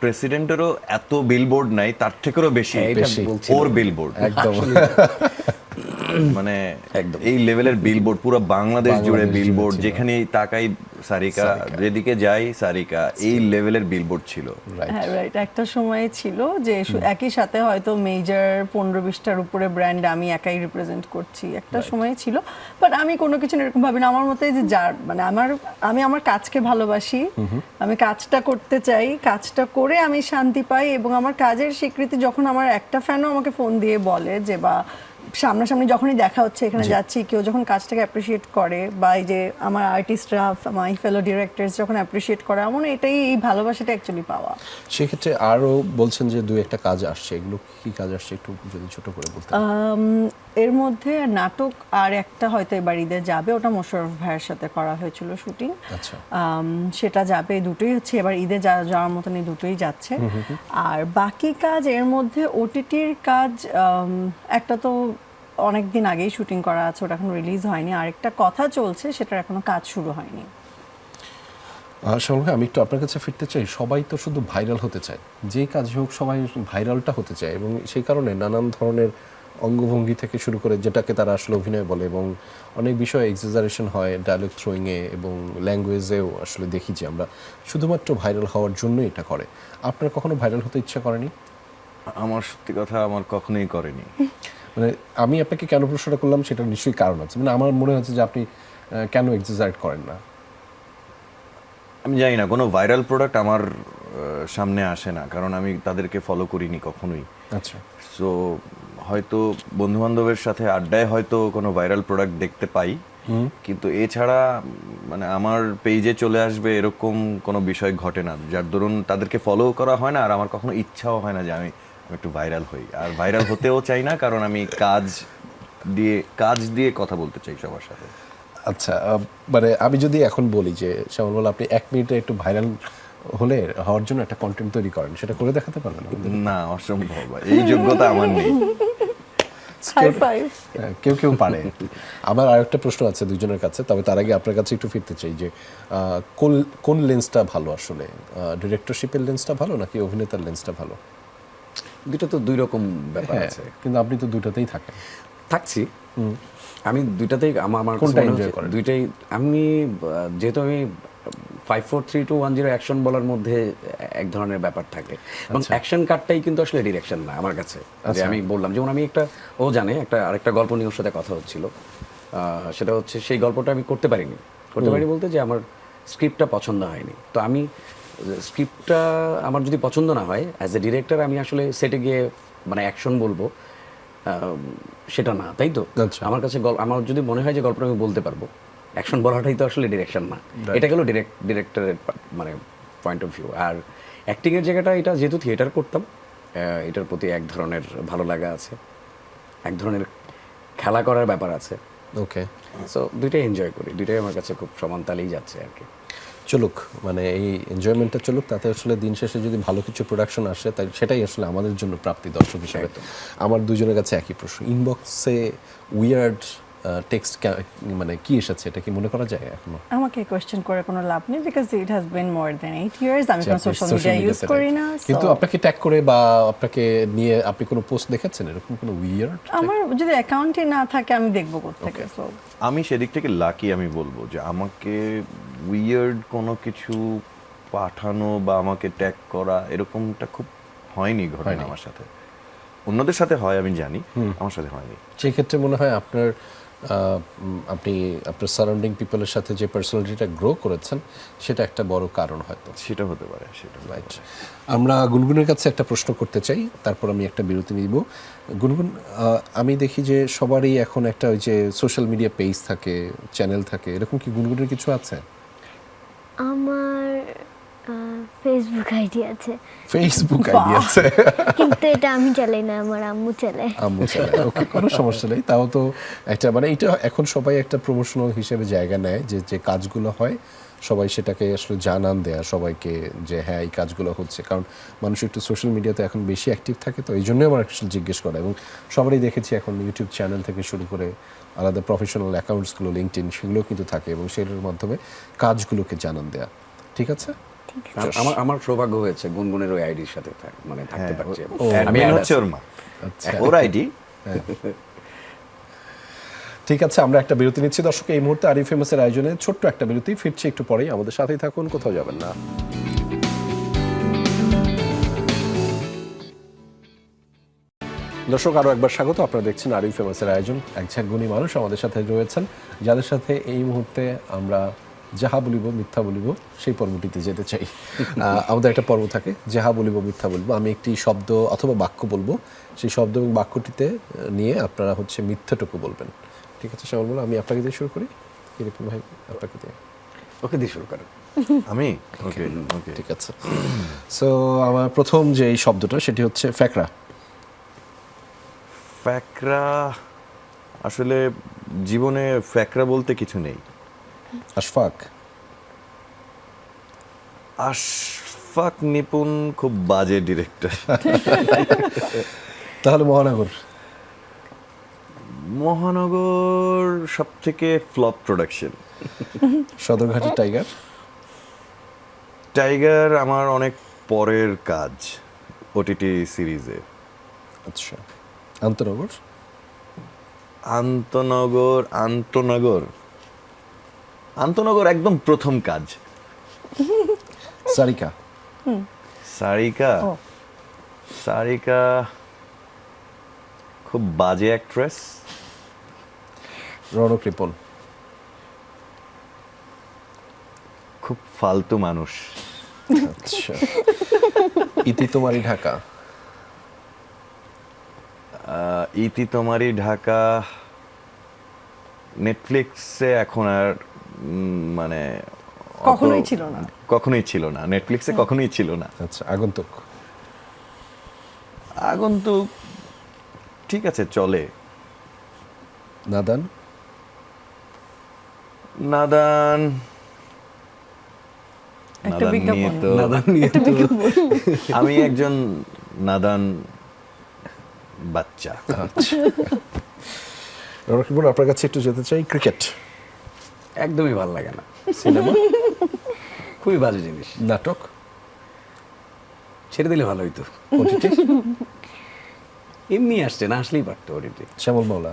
প্রেসিডেন্টেরও এত বিলবোর্ড নাই, তার থেকেও বেশি ওর বিলবোর্ড। একদম মানে একদম। এই লেভেলের বিলবোর্ড পুরো বাংলাদেশ জুড়ে বাংলাদেশ জুড়ে বিলবোর্ড, ছিল। যেখানে তাকাই সারিকা, যেদিকে যাই সারিকা, এই লেভেলের বিলবোর্ড ছিল। রাইট হ্যাঁ রাইট, একটা সময় ছিল যে একই সাথে হয়তো মেজর 15-20টার উপরে ব্র্যান্ড আমি একাই রিপ্রেজেন্ট করছি, একটা সময় ছিল। বাট আমি কোনো কিছু এরকম ভাবি না, আমার মতে যে যার মানে আমি আমার কাজকে ভালোবাসি, আমি কাজটা করতে চাই, কাজটা করে আমি শান্তি পাই, এবং আমার কাজের স্বীকৃতি যখন আমার একটা ফ্যানও আমাকে ফোন দিয়ে বলে যে, বা সামনাসামনি যখনই দেখা হচ্ছে, এখানে যাচ্ছি, কেউ যখন কাজটাকে অ্যাপ্রিসিয়েট করে, বা এই যে আমার আর্টিস্টরা, মাই ফেলো ডিরেক্টরস যখন অ্যাপ্রিসিয়েট করে, আমার এটাই, এই ভালোবাসাটা অ্যাকচুয়ালি পাওয়া। সেক্ষেত্রে আরও বলছেন যে দুই একটা কাজ আসছে, এগুলো কি কাজ আসছে একটু যদি ছোট করে বলতেন। এর মধ্যে নাটক আর একটা হয়তো এবার ঈদে যাবে, ওটা মোশাররফ ভাইয়ের সাথে করা হয়েছিল শুটিং, আচ্ছা সেটা যাবে। দুটোই হচ্ছে এবার ঈদে যাওয়ার মতন, এই দুটোই যাচ্ছে। আর বাকি কাজ এর মধ্যে ওটিটির কাজ, একটা তো অনেক দিন আগেই শুটিং করা আছে, ওটা এখন রিলিজ হয়নি। আরেকটা কথা চলছে, সেটার এখনো কাজ শুরু হয়নি। শ্যামল ভাই, আমি একটু আপনার কাছে ফিরতে চাই। সবাই তো শুধু ভাইরাল হতে চায়, যে কাজই হোক সবাই ভাইরালটা হতে চায়, এবং সেই কারণে নানান ধরনের অঙ্গভঙ্গি থেকে শুরু করে যেটাকে তারা আসলে অভিনয় বলে, এবং অনেক বিষয়ে এক্সাজারেশন হয় ডায়লগ থ্রোয়িংয়ে এবং ল্যাঙ্গুয়েজেও আসলে দেখি যে আমরা শুধুমাত্র ভাইরাল হওয়ার জন্যই এটা করে। আপনার কখনো ভাইরাল হতে ইচ্ছা করেনি? আমার সত্যি কথা আমার কখনোই করেনি। মানে আমি আপনাকে কেন প্রশ্নটা করলাম সেটার নিশ্চয়ই কারণ আছে, মানে আমার মনে হচ্ছে যে আপনি কেন এক্সাজারেট করেন না। আমি জানি না, কোনো ভাইরাল প্রোডাক্ট আমার সামনে আসে না, কারণ আমি তাদেরকে ফলো করিনি কখনোই। আচ্ছা সো হয়তো বন্ধু বান্ধবের সাথে আড্ডায় হয়তো কোনো ভাইরাল প্রোডাক্ট দেখতে পাই, কিন্তু এছাড়া মানে আমার পেজে চলে আসবে এরকম কোনো বিষয় ঘটে না, যার দরুন তাদেরকে ফলো করা হয় না। আর আমার কখনো ইচ্ছাও হয় না যে আমি একটু ভাইরাল হই, আর ভাইরাল হতেও চাই না, কারণ আমি কাজ দিয়ে কথা বলতে চাই সবার সাথে। আচ্ছা, মানে আমি যদি এখন বলি যে শ্যামল বল, আপনি 1 মিনিটে একটু ভাইরাল হওয়ার জন্য একটা কন্টেন্ট তৈরি করেন, সেটা করে দেখাতে পারবেন আমাদের? না, অসম্ভব, এই যোগ্যতা আমার নেই। High five. কেউ কেউ পারে। আমার আরেকটা প্রশ্ন আছে দুজনের কাছে, তবে তার আগে আপনার কাছে একটু ফিরতে চাই যে কোন লেন্সটা ভালো আসলে, ডিরেক্টরশিপের লেন্সটা ভালো নাকি অভিনেতার লেন্সটা ভালো? দুটো তো দুই রকম ব্যাপার হ্যাঁ, আছে। কিন্তু আপনি তো দুটাতেই থাকেন। থাকছি, আমি দুইটাতেই আমার কাছে কোনটা মনে enjoy হচ্ছে করেন? দুইটাই আমি যেহেতু আমি 5 4 3 2 1 0 অ্যাকশন বলার মধ্যে এক ধরনের ব্যাপার থাকে, এবং অ্যাকশন কাটটাই কিন্তু আসলে ডিরেকশন না আমার কাছে। যে আমি বললাম, যেমন আমি ও জানে আরেকটা গল্প নিয়ে ওর সাথে কথা হচ্ছিল, সেটা হচ্ছে সেই গল্পটা আমি করতে পারিনি বলতে যে আমার স্ক্রিপ্টটা পছন্দ হয়নি। তো আমি স্ক্রিপ্টটা আমার যদি পছন্দ না হয়, অ্যাজ এ ডিরেক্টর আমি আসলে সেটে গিয়ে মানে অ্যাকশন বলবো সেটা না, তাই তো? আচ্ছা। আমার কাছে আমার যদি মনে হয় যে গল্পটা আমি বলতে পারবো, অ্যাকশন বলাটাই তো আসলে ডিরেকশন না। এটা গেল ডিরেক্টরের মানে পয়েন্ট অফ ভিউ। আর অ্যাক্টিংয়ের জায়গাটা, এটা যেহেতু থিয়েটার করতাম, এটার প্রতি এক ধরনের ভালো লাগা আছে, এক ধরনের খেলা করার ব্যাপার আছে। ওকে, সো দুইটাই এনজয় করি, দুইটাই আমার কাছে খুব সমান তালেই যাচ্ছে আর কি। চলুক, মানে এই এনজয়মেন্টটা চলুক, তাতে আসলে দিন শেষে যদি ভালো কিছু প্রোডাকশন আসে তাই সেটাই আসলে আমাদের জন্য প্রাপ্তি দর্শক হিসেবে। আমার দুজনের কাছে একই প্রশ্ন, ইনবক্সে উইয়ার্ড টেক্সট মানে কি এসেছে, এটা কি মনে করা যায় এখনো? আমাকে কোয়েশ্চেন করে কোনো লাভ নেই, because it has been more than 8 years. আমি কোনো সোশ্যাল মিডিয়া ইউজ করি না। কিন্তু আপনাকে ট্যাগ করে বা আপনাকে নিয়ে আপনি কোনো পোস্ট দেখেছেন এরকম কোনো উইয়ার্ড? আমার যদি অ্যাকাউন্টে না থাকে আমি দেখবো কোত্থেকে। সো আমি সেদিক থেকে লাকি, আমি বলবো যে আমাকে উইয়ার্ড কোনো কিছু পাঠানো বা আমাকে ট্যাগ করা এরকমটা খুব হয়নি, ঘটনা আমার সাথে। অন্যদের সাথে হয় আমি জানি, আমার সাথে হয়নি। সেই ক্ষেত্রে মনে হয় আপনি আপনার সারাউন্ডিং পিপলের সাথে যে পার্সোনালিটিটা গ্রো করেছেন সেটা একটা বড় কারণ হয়তো। সেটা হতে পারে, সেটা রাইট। আমরা গুনগুনের কাছে একটা প্রশ্ন করতে চাই, তারপর আমি একটা বিরতি নিব। গুনগুন, আমি দেখি যে সবারই এখন একটা ওই যে সোশ্যাল মিডিয়া পেজ থাকে, চ্যানেল থাকে, এরকম কি গুনগুনের কিছু আছে? আমার ফেসবুক আইডি আছে, ফেসবুক আইডি আছে, কিন্তু এটা আমি চালাই না, আমার আম্মু চালায়। আম্মু চালায়। ওকে, কোনো সমস্যা নেই। তাও তো একটা মানে এটা এখন সবাই একটা প্রমোশনাল হিসেবে জায়গা নেয়, যে যে কাজগুলো হয় সবাই সেটাকে আসলে জানান দেয়া সবাইকে যে হ্যাঁ এই কাজগুলো হচ্ছে, কারণ মানুষ একটু সোশ্যাল মিডিয়াতে এখন বেশি অ্যাক্টিভ থাকে, তো এই জন্যই আমার আসলে জিজ্ঞেস করা। এবং সবারই দেখেছি এখন ইউটিউব চ্যানেল থেকে শুরু করে আলাদা প্রফেশনাল অ্যাকাউন্টসগুলো, লিঙ্কডইন, সেগুলো কিন্তু থাকে, এবং সেটার মাধ্যমে কাজগুলোকে জানান দেয়া। ঠিক আছে? আমার সৌভাগ্য হয়েছে গুনগুনের ওই আইডির সাথে থাকতে পারছি। অ্যাডমিন হচ্ছে ওর মা, ওর আইডি। ঠিক আছে, আমরা একটা বিরতি নিচ্ছি দর্শক। এই মুহূর্তে আরই ফেমাসের আয়োজনে ছোট্ট একটা বিরতি, ফিরছে একটু পরেই। আমাদের সাথেই থাকুন, কোথাও যাবেন না। দর্শক, আরও একবার স্বাগত। আপনারা দেখছেন আরই ফেমাসের আয়োজন। একঝাঁক গুণী মানুষ আমাদের সাথে রয়েছেন, যাদের সাথে এই মুহূর্তে আমরা যাহা বলিব মিথ্যা বলিব সেই পর্বটিতে যেতে চাই। আমাদের একটা পর্ব থাকে, যাহা বলিব মিথ্যা বলবো। আমি একটি শব্দ অথবা বাক্য বলবো, সেই শব্দ এবং বাক্যটিতে নিয়ে আপনারা হচ্ছে মিথ্যাটুকু বলবেন। ঠিক আছে শ্যামল বলো, আমি আপনাকে দিয়ে শুরু করি। কিরকম ভাই, আপনাকে দিয়ে? ওকে দিয়ে শুরু করেন। আমি ওকে ওকে ঠিক আছে। সো আমার প্রথম যে এই শব্দটা সেটি হচ্ছে ফ্যাকরা। ফ্যাকরা, আসলে জীবনে ফ্যাকরা বলতে কিছু নেই। আশফাক। আশফাক নিপুণ খুব বাজে ডিরেক্টর। তাহলে মহানগর। মহানগর সব থেকে ফ্লপ প্রোডাকশন। সদরঘাটি টাইগার। টাইগার আমার অনেক পরের কাজ ওটিটি সিরিজে। আচ্ছা। আন্তনগর। আন্তনগর আন্তনগর আন্তনগর একদম প্রথম কাজ। সারিকা। সারিকা, সারিকা খুব বাজে অ্যাক্ট্রেস। রণক রিপন। খুব ফালতু মানুষ। আচ্ছা। ইতি তোমারই ঢাকা। ইতি তোমারই ঢাকা নেটফ্লিক্সে এখন আর মানে কখনোই ছিল না। কখনোই ছিল না, নেটফ্লিক্সে কখনোই ছিল না। আচ্ছা। আগন্তুক। আগন্তুক ঠিক আছে, চলে। নাদান। নাদান, একটা নাদান নিয়ে বিজ্ঞাপন। তো নাদান নিয়ে তো আমি একজন নাদান বাচ্চা। আচ্ছা। রণক রিপন, আপনার কাছে একটু যেতে চাই। ক্রিকেট। একদমই ভালো লাগে না। সিনেমা খুবই বাজে জিনিস। নাটক। ছেড়ে দিলে ভালো হইতো। ওটিটি। এমনি আসছে, না আসলেই পারতো ওটিটি। শ্যামল মাওলা।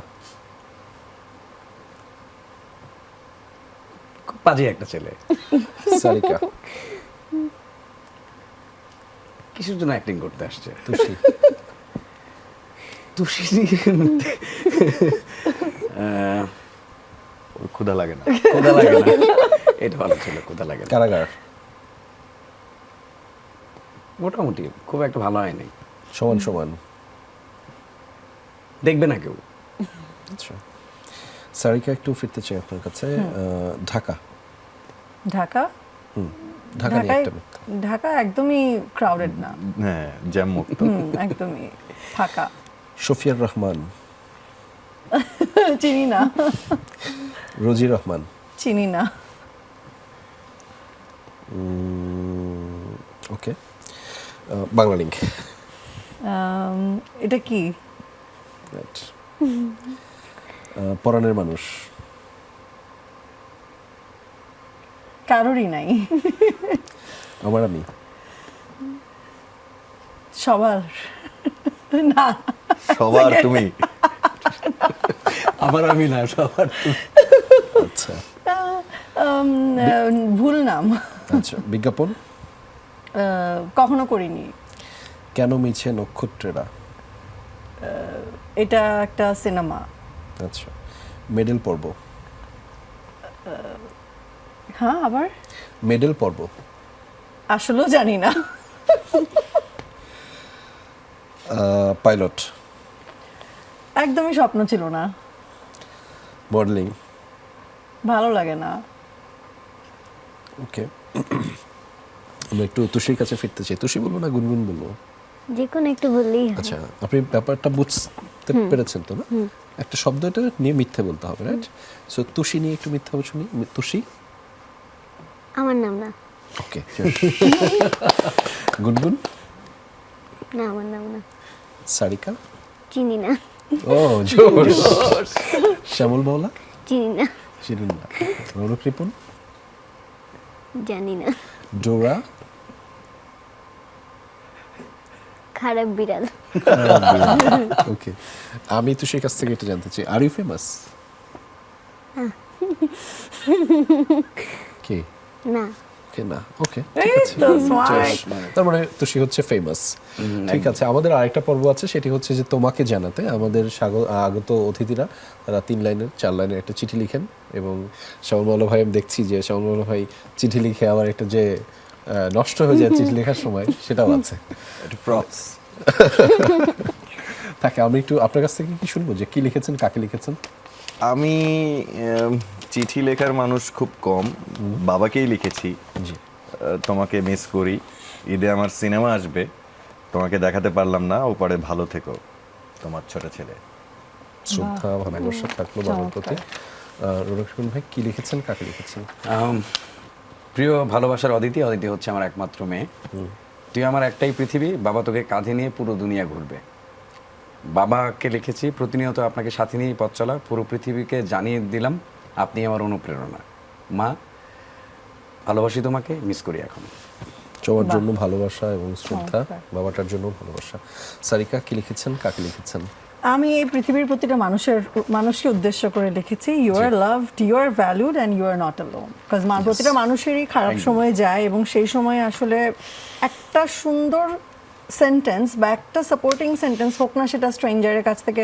খুব বাজে একটা ছেলে। সারিকা। কিসের জন্য অ্যাক্টিং করতে আসছে? তুষি। তুষি ওর ক্ষুধা লাগে না। কোদা লাগে না, এটা ভালো ছিল, কোদা লাগে না। কারাগার। মোটামুটি খুব একটা ভালো হয়নি, সমান সমান। দেখবে না কেউ। আচ্ছা। সারিকা, একটু ফিরতে চাই আপনার কাছে। ঢাকা। ঢাকা, ঢাকা নিয়ে ঢাকায় একটা মিথ্যা। ঢাকা একদমই ক্রাউডেড না। হ্যাঁ, জ্যাম মুক্ত। একদমই ফাঁকা। শফিয়ার রহমান। চিনি না, রোজি রহমান। চিনি না। ওকে। বাংলা লিঙ্ক। এটা কি? রাইট। পরাণের মানুষ। কারোরই নাই, আমার আমি। সবার না। সবার তুমি। আমার আমি না, সবার তুমি। আচ্ছা। ভুল নাম। আচ্ছা। বিজ্ঞাপন। কখনো করিনি। কেন মিছে নক্ষত্রেরা। এটা একটা সিনেমা। আচ্ছা। মেডেল পর্ব। হ্যাঁ, আবার মেডেল পর্ব। আসলেও জানি না। পাইলট। একদমই স্বপ্ন ছিল না, মডেলিং। ভালো লাগে না। ওকে। আমরা একটু তুষির কাছে ফিরতে চাই। তুষি বলবো না গুনগুন বলবো? যে কোনো একটু বললেই হয়। আচ্ছা, আপনি ব্যাপারটা বুঝতে পেরেছেন তো না? একটা শব্দ এটা নিয়ে মিথ্যে বলতে হবে, রাইট? সো তুষি নিয়ে একটু মিথ্যা শুনি। তুষি। আমার নাম না। ওকে। গুনগুন। না, আমার নাম না। সারিকা। চিনি না, ও জোর। শ্যামল মাওলা। চিনি না, চিনেন না। রৌনক রিপন। জানি না। ডোরা। খারাপ বিড়াল। ওকে। আমি তুষির কাছ থেকে এটা জানতে চাই, আর ইউ ফেমাস? কি না কে না ওকে এই তো smart. তার মানে তো সে হচ্ছে ফেমাস। ঠিক আছে, আমাদের আরেকটা পর্ব আছে, সেটি হচ্ছে যে তোমাকে জানাতে আমাদের আগত অতিথিরা তারা 3 লাইনের 4 লাইনের একটা চিঠি লিখেন, এবং শ্যামল মালা ভাই আমি দেখছি যে শ্যামল মালা ভাই চিঠি লিখে আবার একটা যে নষ্ট হয়ে যায় চিঠি লেখার সময় সেটাও আছে। এটা প্রপস। তাকে আমি একটু আপনার কাছ থেকে কি শুনবো যে কি লিখেছেন, কাকে লিখেছেন? আমি চিঠি লেখার মানুষ খুব কম, বাবাকেই লিখেছি। তোমাকে মিস করি, ঈদে আমার সিনেমা আসবে, তোমাকে দেখাতে পারলাম না, ওপারে ভালো থেকো, তোমার ছোট ছেলে। শ্রদ্ধা ভালোবাসা থাকলো বাবার প্রতি। রোনক ভাই কি লিখেছেন, কাকে লিখেছেন? প্রিয় ভালোবাসার অদিতি, অদিতি হচ্ছে আমার একমাত্র মেয়ে। তুই আমার একটাই পৃথিবী, বাবা তোকে কাঁধে নিয়ে পুরো দুনিয়া ঘুরবে। বাবাকে লিখেছি, প্রতিনিয়ত আপনাকে সাথে নিয়ে পথ চলা, পুরো পৃথিবীকে জানিয়ে দিলাম আপনি আমার অনুপ্রেরণা। মা, ভালোবাসি তোমাকে, মিস করি এখন। সবার জন্য ভালোবাসা এবং শ্রদ্ধা, বাবাটার জন্য ভালোবাসা। সারিকা কি লিখেছেন, কাকে লিখেছেন? আমি এই পৃথিবীর প্রতিটা মানুষকে উদ্দেশ্য করে লিখেছি, you are loved, you are valued and you are not alone. Because প্রতিটা মানুষেরই খারাপ সময় যায়, এবং সেই সময় আসলে একটা সুন্দর সেন্টেন্স বা একটা সাপোর্টিং সেন্টেন্স হোক না, সেটা স্ট্রেঞ্জারের কাছ থেকে,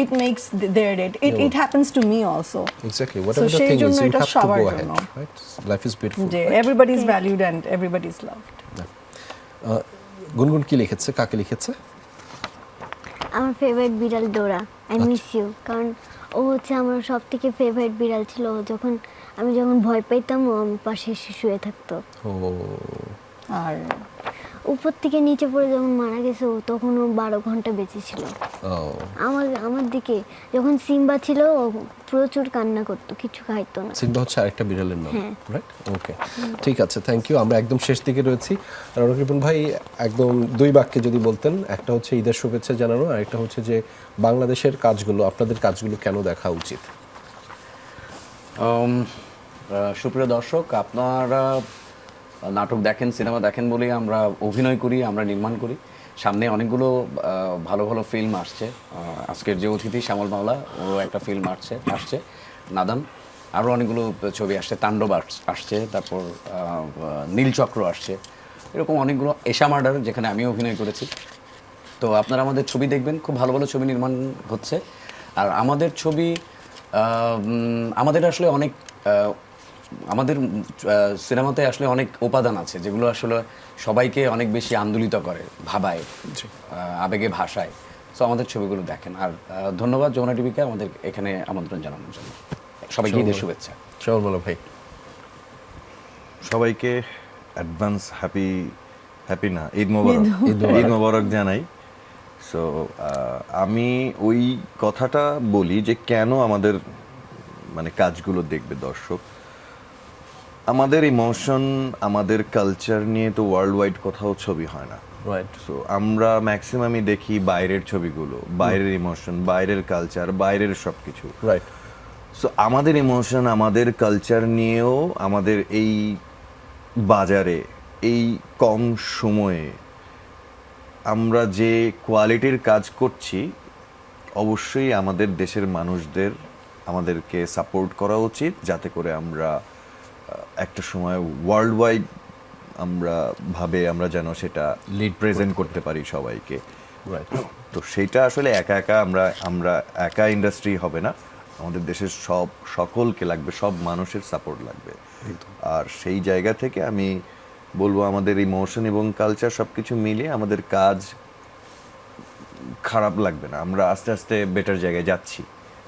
it makes their day. It happens to me also. Exactly, So whatever the সেই thing জন্য is, you এটা have to সবার go ahead, জন্য। right? Life is beautiful. যে right? Everybody is valued and everybody is loved. Gungun কি লিখেছে, কাকে লিখেছে? আমার ফেভারিট বিড়াল ডোরা, আই মিস ইউ। কারণ ও হচ্ছে আমার সব থেকে ফেভারিট বিড়াল ছিল। আমি যখন ভয় পাইতাম ও আমার পাশে এসে শুয়ে থাকতো। ও আর উপর থেকে নিচে পড়ে যখন মারা গেছে ও, তখন ও 12 ঘন্টা বেঁচে ছিল। আমার দিকে যখন সিম্বা ছিল ও প্রচুর কান্না করতো, কিছু খাইতো না। সিম্বা হচ্ছে আরেকটা বিড়ালের নাম, রাইট? ওকে, ঠিক আছে, থ্যাংক ইউ। আমরা একদম শেষ দিকে রয়েছি। রৌনক রিপন ভাই, একদম 2 বাক্যে যদি বলতেন, একটা হচ্ছে ঈদের শুভেচ্ছা জানানো, আর একটা হচ্ছে যে বাংলাদেশের কাজগুলো, আপনাদের কাজগুলো কেন দেখা উচিত? সুপ্রিয় দর্শক, আপনারা নাটক দেখেন, সিনেমা দেখেন বলেই আমরা অভিনয় করি, আমরা নির্মাণ করি। সামনে অনেকগুলো ভালো ভালো ফিল্ম আসছে। আজকের যে অতিথি শ্যামল মাওলা, ওরও একটা ফিল্ম আসছে নাদান, আরও অনেকগুলো ছবি আসছে, তাণ্ডব আসছে, তারপর নীলচক্র আসছে, এরকম অনেকগুলো, এশা মার্ডার যেখানে আমিও অভিনয় করেছি। তো আপনারা আমাদের ছবি দেখবেন, খুব ভালো ভালো ছবি নির্মাণ হচ্ছে। আর আমাদের ছবি, আমাদের আসলে অনেক, আমাদের সিনেমাতে আসলে অনেক উপাদান আছে যেগুলো আসলে সবাইকে অনেক বেশি আন্দোলিত করে, ভাবায়, আবেগে ভাষায়। সো আমাদের ছবিগুলো দেখেন। আর ধন্যবাদ যমুনা টিভিকে আমাদের এখানে আমন্ত্রণ জানানোর জন্য। সবাইকে ঈদের শুভেচ্ছা। শ্যামল মালা ভাই। সবাইকে অ্যাডভান্স হ্যাপি না, ঈদ মোবারক জানাই। সো আমি ওই কথাটা বলি যে কেন আমাদের মানে কাজগুলো দেখবে দর্শক। আমাদের ইমোশন, আমাদের কালচার নিয়ে তো ওয়ার্ল্ড ওয়াইড কোথাও ছবি হয় না, রাইট? সো আমরা ম্যাক্সিমামই দেখি বাইরের ছবিগুলো, বাইরের ইমোশন, বাইরের কালচার, বাইরের সব কিছু, রাইট। সো আমাদের ইমোশন, আমাদের কালচার নিয়েও আমাদের এই বাজারে, এই কম সময়ে আমরা যে কোয়ালিটির কাজ করছি, অবশ্যই আমাদের দেশের মানুষদের আমাদেরকে সাপোর্ট করা উচিত, যাতে করে আমরা একটা সময় ওয়ার্ল্ড ওয়াইড আমরা যেন সেটা লিড প্রেজেন্ট করতে পারি সবাইকে, রাইট? তো সেইটা আসলে একা আমরা একা ইন্ডাস্ট্রি হবে না, আমাদের দেশের সকলকে লাগবে, সব মানুষের সাপোর্ট লাগবে। আর সেই জায়গা থেকে আমি বলবো আমাদের ইমোশন এবং কালচার সবকিছু মিলিয়ে আমাদের কাজ খারাপ লাগবে না, আমরা আস্তে আস্তে বেটার জায়গায় যাচ্ছি,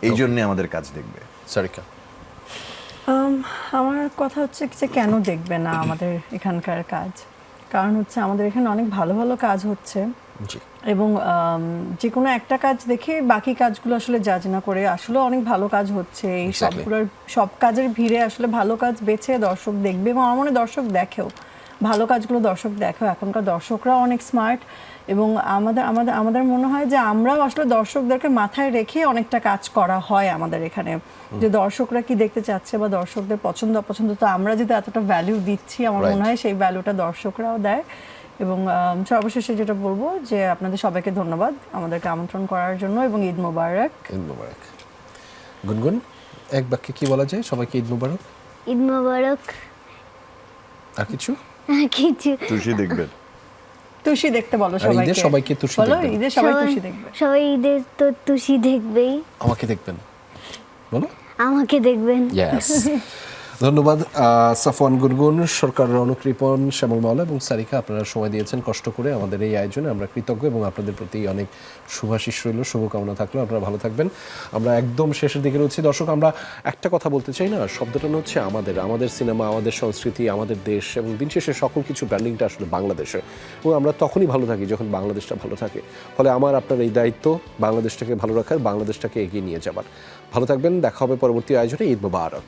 এই জন্যে আমাদের কাজ দেখবে। সারিকা। আমার কথা হচ্ছে যে কেন দেখবে না আমাদের এখানকার কাজ, কারণ হচ্ছে আমাদের এখানে অনেক ভালো ভালো কাজ হচ্ছে, জি। এবং যে কোনো একটা কাজ দেখে বাকি কাজগুলো আসলে জাজ না করে, আসলে অনেক ভালো কাজ হচ্ছে, এই সব কাজের ভিড়ে আসলে ভালো কাজ বেছে দর্শক দেখবে, এবং আমার মনে হয় দর্শক দেখেও, ভালো কাজগুলো দর্শক দেখেও। এখনকার দর্শকরাও অনেক স্মার্ট, এবং আমাদের মনে হয় যে আমরাও আসলে দর্শকদেরকে মাথায় রেখে অনেকটা কাজ করা হয় আমাদের এখানে, যে দর্শকরা কি দেখতে চাচ্ছে বা দর্শকদের পছন্দ অপছন্দ, তো আমরা যদি এতটা ভ্যালু দিচ্ছি, আমার মনে হয় সেই ভ্যালুটা দর্শকরাও দেয়। এবং সর্বশেষে যেটা বলবো যে আপনাদের সবাইকে ধন্যবাদ আমাদেরকে আমন্ত্রণ করার জন্য, এবং ঈদ মোবারক। ঈদ মোবারক। গুনগুন। এক বাক্যে কি বলা যায় সবাইকে ঈদ মোবারক? ঈদ মোবারক। আর কিছু? আর কিছু তুষি দেখবেন। তুষি দেখতে বলো আর সবাইকে। ঈদে সবাইকে তুষি বলো দেখবেন। ঈদে সবাই তুষি দেখবে। সবাই ঈদের তো তুষি দেখবেই, আমাকে দেখবেন বলো। আমাকে দেখবেন। ইয়েস ধন্যবাদ সাফওয়ান গুনগুন, সরকার, রৌনক রিপন, শ্যামল মাওলা এবং সারিকা, আপনারা সময় দিয়েছেন কষ্ট করে আমাদের এই আয়োজনে। আমরা কৃতজ্ঞ এবং আপনাদের প্রতি অনেক শুভাশিস রইল, শুভকামনা থাকলো। আপনারা ভালো থাকবেন। আমরা একদম শেষের দিকে রয়েছি দর্শক। আমরা একটা কথা বলতে চাই না, শব্দটা হচ্ছে আমাদের সিনেমা, আমাদের সংস্কৃতি, আমাদের দেশ, এবং দিন শেষে সকল কিছু ব্র্যান্ডিংটা আসলে বাংলাদেশে, এবং আমরা তখনই ভালো থাকি যখন বাংলাদেশটা ভালো থাকে। ফলে আমার আপনার এই দায়িত্ব বাংলাদেশটাকে ভালো রাখার, বাংলাদেশটাকে এগিয়ে নিয়ে যাবার। ভালো থাকবেন, দেখা হবে পরবর্তী আয়োজনে। ঈদ মোবারক।